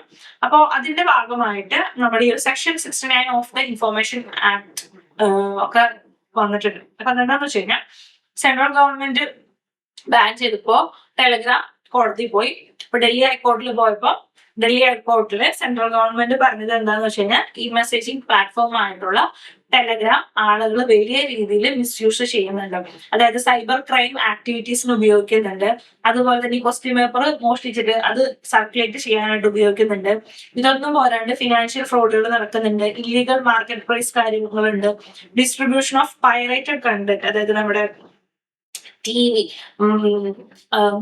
അപ്പോൾ അതിന്റെ ഭാഗമായിട്ട് നമ്മുടെ ഈ section 69 of the information act ഒക്കെ വന്നിട്ടുണ്ട്. അപ്പൊ അതെന്താന്ന് വെച്ച് കഴിഞ്ഞാൽ സെൻട്രൽ ഗവൺമെന്റ് ബാൻ ചെയ്തപ്പോ ടെലഗ്രാം കോടതി പോയി. ഇപ്പൊ ഡൽഹി ഹൈക്കോടതിയിൽ പോയപ്പോ ഡൽഹി ഹൈക്കോടതിയില് സെൻട്രൽ ഗവൺമെന്റ് പറഞ്ഞത് എന്താന്ന് വെച്ച് കഴിഞ്ഞാൽ ഈ മെസ്സേജിംഗ് പ്ലാറ്റ്ഫോം ആയിട്ടുള്ള ടെലഗ്രാം ആളുകൾ വലിയ രീതിയിൽ മിസ്യൂസ് ചെയ്യുന്നുണ്ട്. അതായത് സൈബർ ക്രൈം ആക്ടിവിറ്റീസിന് ഉപയോഗിക്കുന്നുണ്ട്. അതുപോലെ തന്നെ ഈ ക്വസ്റ്റ്യൻ പേപ്പർ മോഷ്ടിച്ചിട്ട് അത് സർക്കുലേറ്റ് ചെയ്യാനായിട്ട് ഉപയോഗിക്കുന്നുണ്ട്. ഇതൊന്നും പോരാണ്ട് ഫിനാൻഷ്യൽ ഫ്രോഡുകൾ നടക്കുന്നുണ്ട്. ഇല്ലീഗൽ മാർക്കറ്റ് പ്രൈസ് കാര്യങ്ങളുണ്ട്. ഡിസ്ട്രിബ്യൂഷൻ ഓഫ് പൈറേറ്റഡ് കണ്ടന്റ്, അതായത് നമ്മുടെ TV,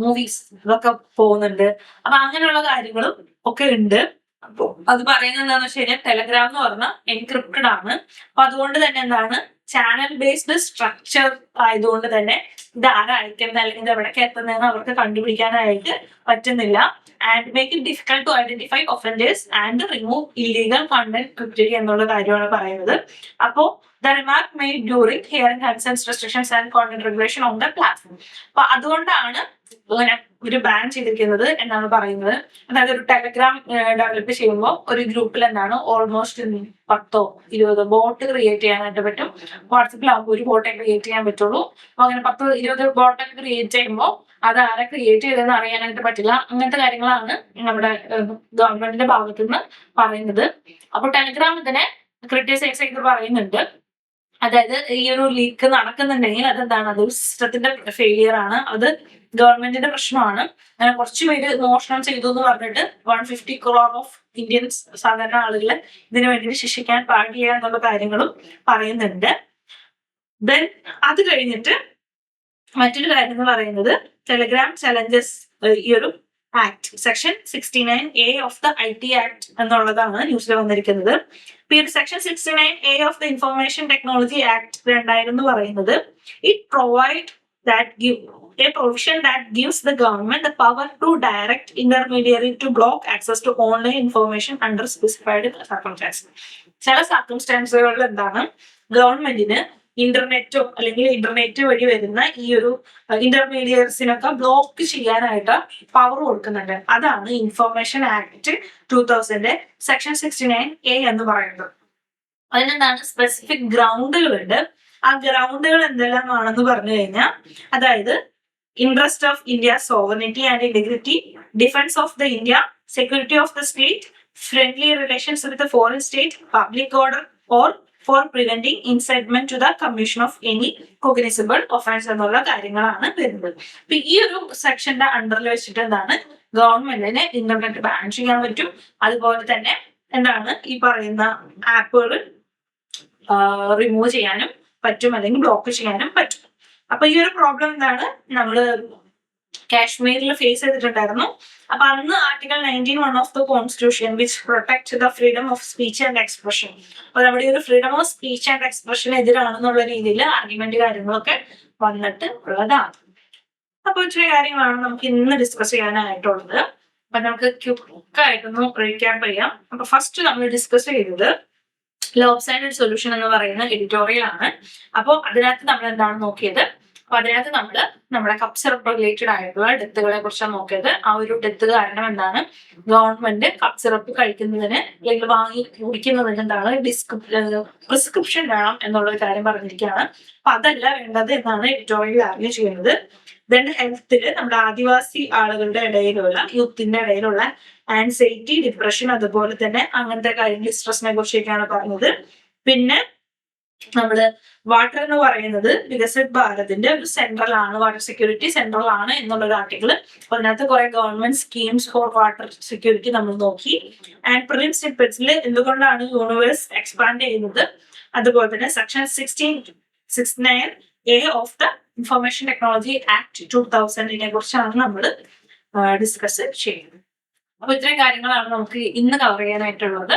മൂവീസ് ഇതൊക്കെ പോകുന്നുണ്ട്. അപ്പൊ അങ്ങനെയുള്ള കാര്യങ്ങളും ഒക്കെ ഉണ്ട്. അപ്പൊ അത് പറയുന്നത് എന്താണെന്ന് വെച്ച് കഴിഞ്ഞാൽ ടെലഗ്രാം എന്ന് പറഞ്ഞാൽ എൻക്രിപ്റ്റഡ് ആണ്. അപ്പൊ അതുകൊണ്ട് തന്നെ എന്താണ്, ചാനൽ ബേസ്ഡ് സ്ട്രക്ചർ ആയതുകൊണ്ട് തന്നെ ഇത് ആരാ അയക്കുന്നത് അല്ലെങ്കിൽ ഇത് എവിടേക്ക് എത്തുന്നതെന്ന് അവർക്ക് കണ്ടുപിടിക്കാനായിട്ട് പറ്റുന്നില്ല. And make it difficult to identify offenders and remove illegal content ക്രിപ്റ്റഡ് എന്നുള്ള കാര്യമാണ് പറയുന്നത്. അപ്പോ the remark made during hearing concerns restrictions and content regulation on the platform. അപ്പൊ അതുകൊണ്ടാണ് ഒരു ബാൻ ചെയ്തിരിക്കുന്നത് എന്നാണ് പറയുന്നത്. അതായത് ഒരു ടെലഗ്രാം ഡെവലപ്പ് ചെയ്യുമ്പോൾ ഒരു ഗ്രൂപ്പിൽ എന്താണ് ഓൾമോസ്റ്റ് 10-20 ബോട്ട് ക്രിയേറ്റ് ചെയ്യാനായിട്ട് പറ്റും. വാട്സപ്പിലാകുമ്പോൾ ഒരു ബോട്ടേ ക്രിയേറ്റ് ചെയ്യാൻ പറ്റുള്ളൂ. അപ്പൊ അങ്ങനെ 10-20 ബോട്ടൊക്കെ ക്രിയേറ്റ് ചെയ്യുമ്പോൾ അത് ആരെ ക്രിയേറ്റ് ചെയ്തെന്ന് അറിയാനായിട്ട് പറ്റില്ല. അങ്ങനത്തെ കാര്യങ്ങളാണ് നമ്മുടെ ഗവൺമെന്റിന്റെ ഭാഗത്തു നിന്ന് പറയുന്നത്. അപ്പൊ ടെലഗ്രാം ഇതിനെ ക്രിട്ടിസൈസ് ചെയ്ത് പറയുന്നുണ്ട്. അതായത് ഈ ഒരു ലീക്ക് നടക്കുന്നുണ്ടെങ്കിൽ അതെന്താണ്, അതൊരു സിസ്റ്റത്തിന്റെ ഫെയിലിയർ ആണ്, അത് ഗവൺമെന്റിന്റെ പ്രശ്നമാണ്. അങ്ങനെ കുറച്ചു പേര് മോഷണം ചെയ്തു എന്ന് പറഞ്ഞിട്ട് 150 crore ഓഫ് ഇന്ത്യൻസ് സാധാരണ ആളുകളെ ഇതിനു വേണ്ടി ശിക്ഷിക്കാൻ പാടില്ല എന്നുള്ള കാര്യങ്ങളും പറയുന്നുണ്ട്. ദെൻ അത് കഴിഞ്ഞിട്ട് മറ്റൊരു കാര്യം എന്ന് പറയുന്നത് ടെലഗ്രാം ചലഞ്ചസ് ഈ ഒരു act section 69A of the IT act എന്നുള്ളതാണ് ന്യൂസിൽ വന്നിരിക്കുന്നത്. ഈ ഒരു section 69A of the information technology act 2000 എന്ന് പറയുന്നത് it provide that give a provision that gives the government the power to direct intermediary to block access to online information under specified circumstances. ചില സർക്കംസ്റ്റാൻസുകളിൽ എന്താണ്, ഗവൺമെന്റിന് ഇന്റർനെറ്റോ അല്ലെങ്കിൽ internet വഴി വരുന്ന ഈ ഒരു ഇന്റർമീഡിയറ്റ്സിനൊക്കെ ബ്ലോക്ക് ചെയ്യാനായിട്ട് പവർ കൊടുക്കുന്നുണ്ട്. അതാണ് ഇൻഫർമേഷൻ ആക്ട് 2000 സെക്ഷൻ 69A എന്ന് പറയുന്നത്. അതിനെന്താണ് സ്പെസിഫിക് ഗ്രൗണ്ടുകളുണ്ട്. ആ ഗ്രൗണ്ടുകൾ എന്തെല്ലാമാണെന്ന് പറഞ്ഞു കഴിഞ്ഞാൽ, അതായത് interest of India's sovereignty and integrity, defense of the India, security of the state, friendly relations with the foreign state, public order, or for preventing incitement to the commission of any cognizable offense എന്നുള്ള കാര്യങ്ങളാണ് വരുന്നത്. അപ്പൊ ഈ ഒരു സെക്ഷന്റെ അണ്ടറിൽ വെച്ചിട്ട് എന്താണ്, ഗവൺമെന്റിന് ഇന്റർനെറ്റ് ബാൻ ചെയ്യാൻ പറ്റും. അതുപോലെ തന്നെ എന്താണ് ഈ പറയുന്ന ആപ്പുകൾ റിമൂവ് ചെയ്യാനും പറ്റും, അല്ലെങ്കിൽ ബ്ലോക്ക് ചെയ്യാനും പറ്റും. അപ്പൊ ഈ ഒരു പ്രോബ്ലം എന്താണ് നമ്മള് കാശ്മീരിൽ ഫേസ് ചെയ്തിട്ടുണ്ടായിരുന്നു. അപ്പൊ അന്ന് article 19(1) of the constitution which protect the freedom of speech and expression, അപ്പൊ നമ്മുടെ ഈ ഒരു freedom of speech and expression എതിരാണെന്നുള്ള രീതിയിൽ ആർഗ്യുമെന്റ് കാര്യങ്ങളൊക്കെ വന്നിട്ട് ഉള്ളതാണ്. അപ്പൊ ഇച്ചിരി കാര്യങ്ങളാണ് നമുക്ക് ഇന്ന് ഡിസ്കസ് ചെയ്യാനായിട്ടുള്ളത്. അപ്പൊ നമുക്ക് ക്വിക്കായിട്ടൊന്ന് റീക്യാപ്പ് ചെയ്യാം. അപ്പൊ ഫസ്റ്റ് നമ്മൾ ഡിസ്കസ് ചെയ്തത് ലോപ്സൈഡഡ് സൊല്യൂഷൻ എന്ന് പറയുന്ന എഡിറ്റോറിയൽ ആണ്. അപ്പോൾ അതിനകത്ത് നമ്മൾ എന്താണ് നോക്കിയത്, അപ്പൊ അതിനകത്ത് നമ്മുടെ കപ്പ് സിറപ്പ് റിലേറ്റഡ് ആയിട്ടുള്ള ഡെത്തുകളെ കുറിച്ചാണ് നോക്കിയത്. ആ ഒരു ഡെത്ത് കാരണം എന്താണ്, ഗവൺമെന്റ് കപ്പ് സിറപ്പ് കഴിക്കുന്നതിന് അല്ലെങ്കിൽ വാങ്ങി കുടിക്കുന്നതിന് എന്താണ് പ്രിസ്ക്രിപ്ഷൻ വേണം എന്നുള്ള കാര്യം പറഞ്ഞിരിക്കുകയാണ്. അപ്പൊ അതല്ല വേണ്ടത് എന്നാണ് എഡിറ്റോറിയൽ ആർഗ്യൂ ചെയ്യുന്നത്. ദെൻ ഹെൽത്തില് നമ്മുടെ ആദിവാസി ആളുകളുടെ ഇടയിലുള്ള യൂത്തിന്റെ ഇടയിലുള്ള ആൻസൈറ്റി, ഡിപ്രഷൻ, അതുപോലെ തന്നെ അങ്ങനത്തെ കാര്യങ്ങൾ, സ്ട്രെസ്സിനെ കുറിച്ചൊക്കെയാണ് പറഞ്ഞത്. പിന്നെ നമ്മള് വാട്ടർ എന്ന് പറയുന്നത് വികസിത് ഭാരതിന്റെ ഒരു സെൻട്രൽ ആണ്, വാട്ടർ സെക്യൂരിറ്റി സെൻട്രൽ ആണ് എന്നുള്ള ഒരു ആർട്ടിക്കിൾ. അപ്പൊ അതിനകത്ത് കുറെ government schemes four water security നമ്മൾ നോക്കി. ആൻഡ് പ്രിലിംസ് സ്നിപ്പെറ്റ്സിൽ എന്തുകൊണ്ടാണ് യൂണിവേഴ്സ് എക്സ്പാൻഡ് ചെയ്യുന്നത്, അതുപോലെ തന്നെ section 69A of the information technology act 2000 കുറിച്ചാണ് നമ്മൾ ഡിസ്കസ് ചെയ്യുന്നത്. അപ്പൊ ഇത്രയും കാര്യങ്ങളാണ് നമുക്ക് ഇന്ന് കവർ ചെയ്യാനായിട്ടുള്ളത്.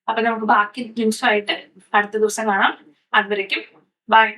അപ്പൊ നമുക്ക് ബാക്കി ന്യൂസുമായിട്ട് അടുത്ത ദിവസം കാണാം. അതുവരേക്കും ബൈ.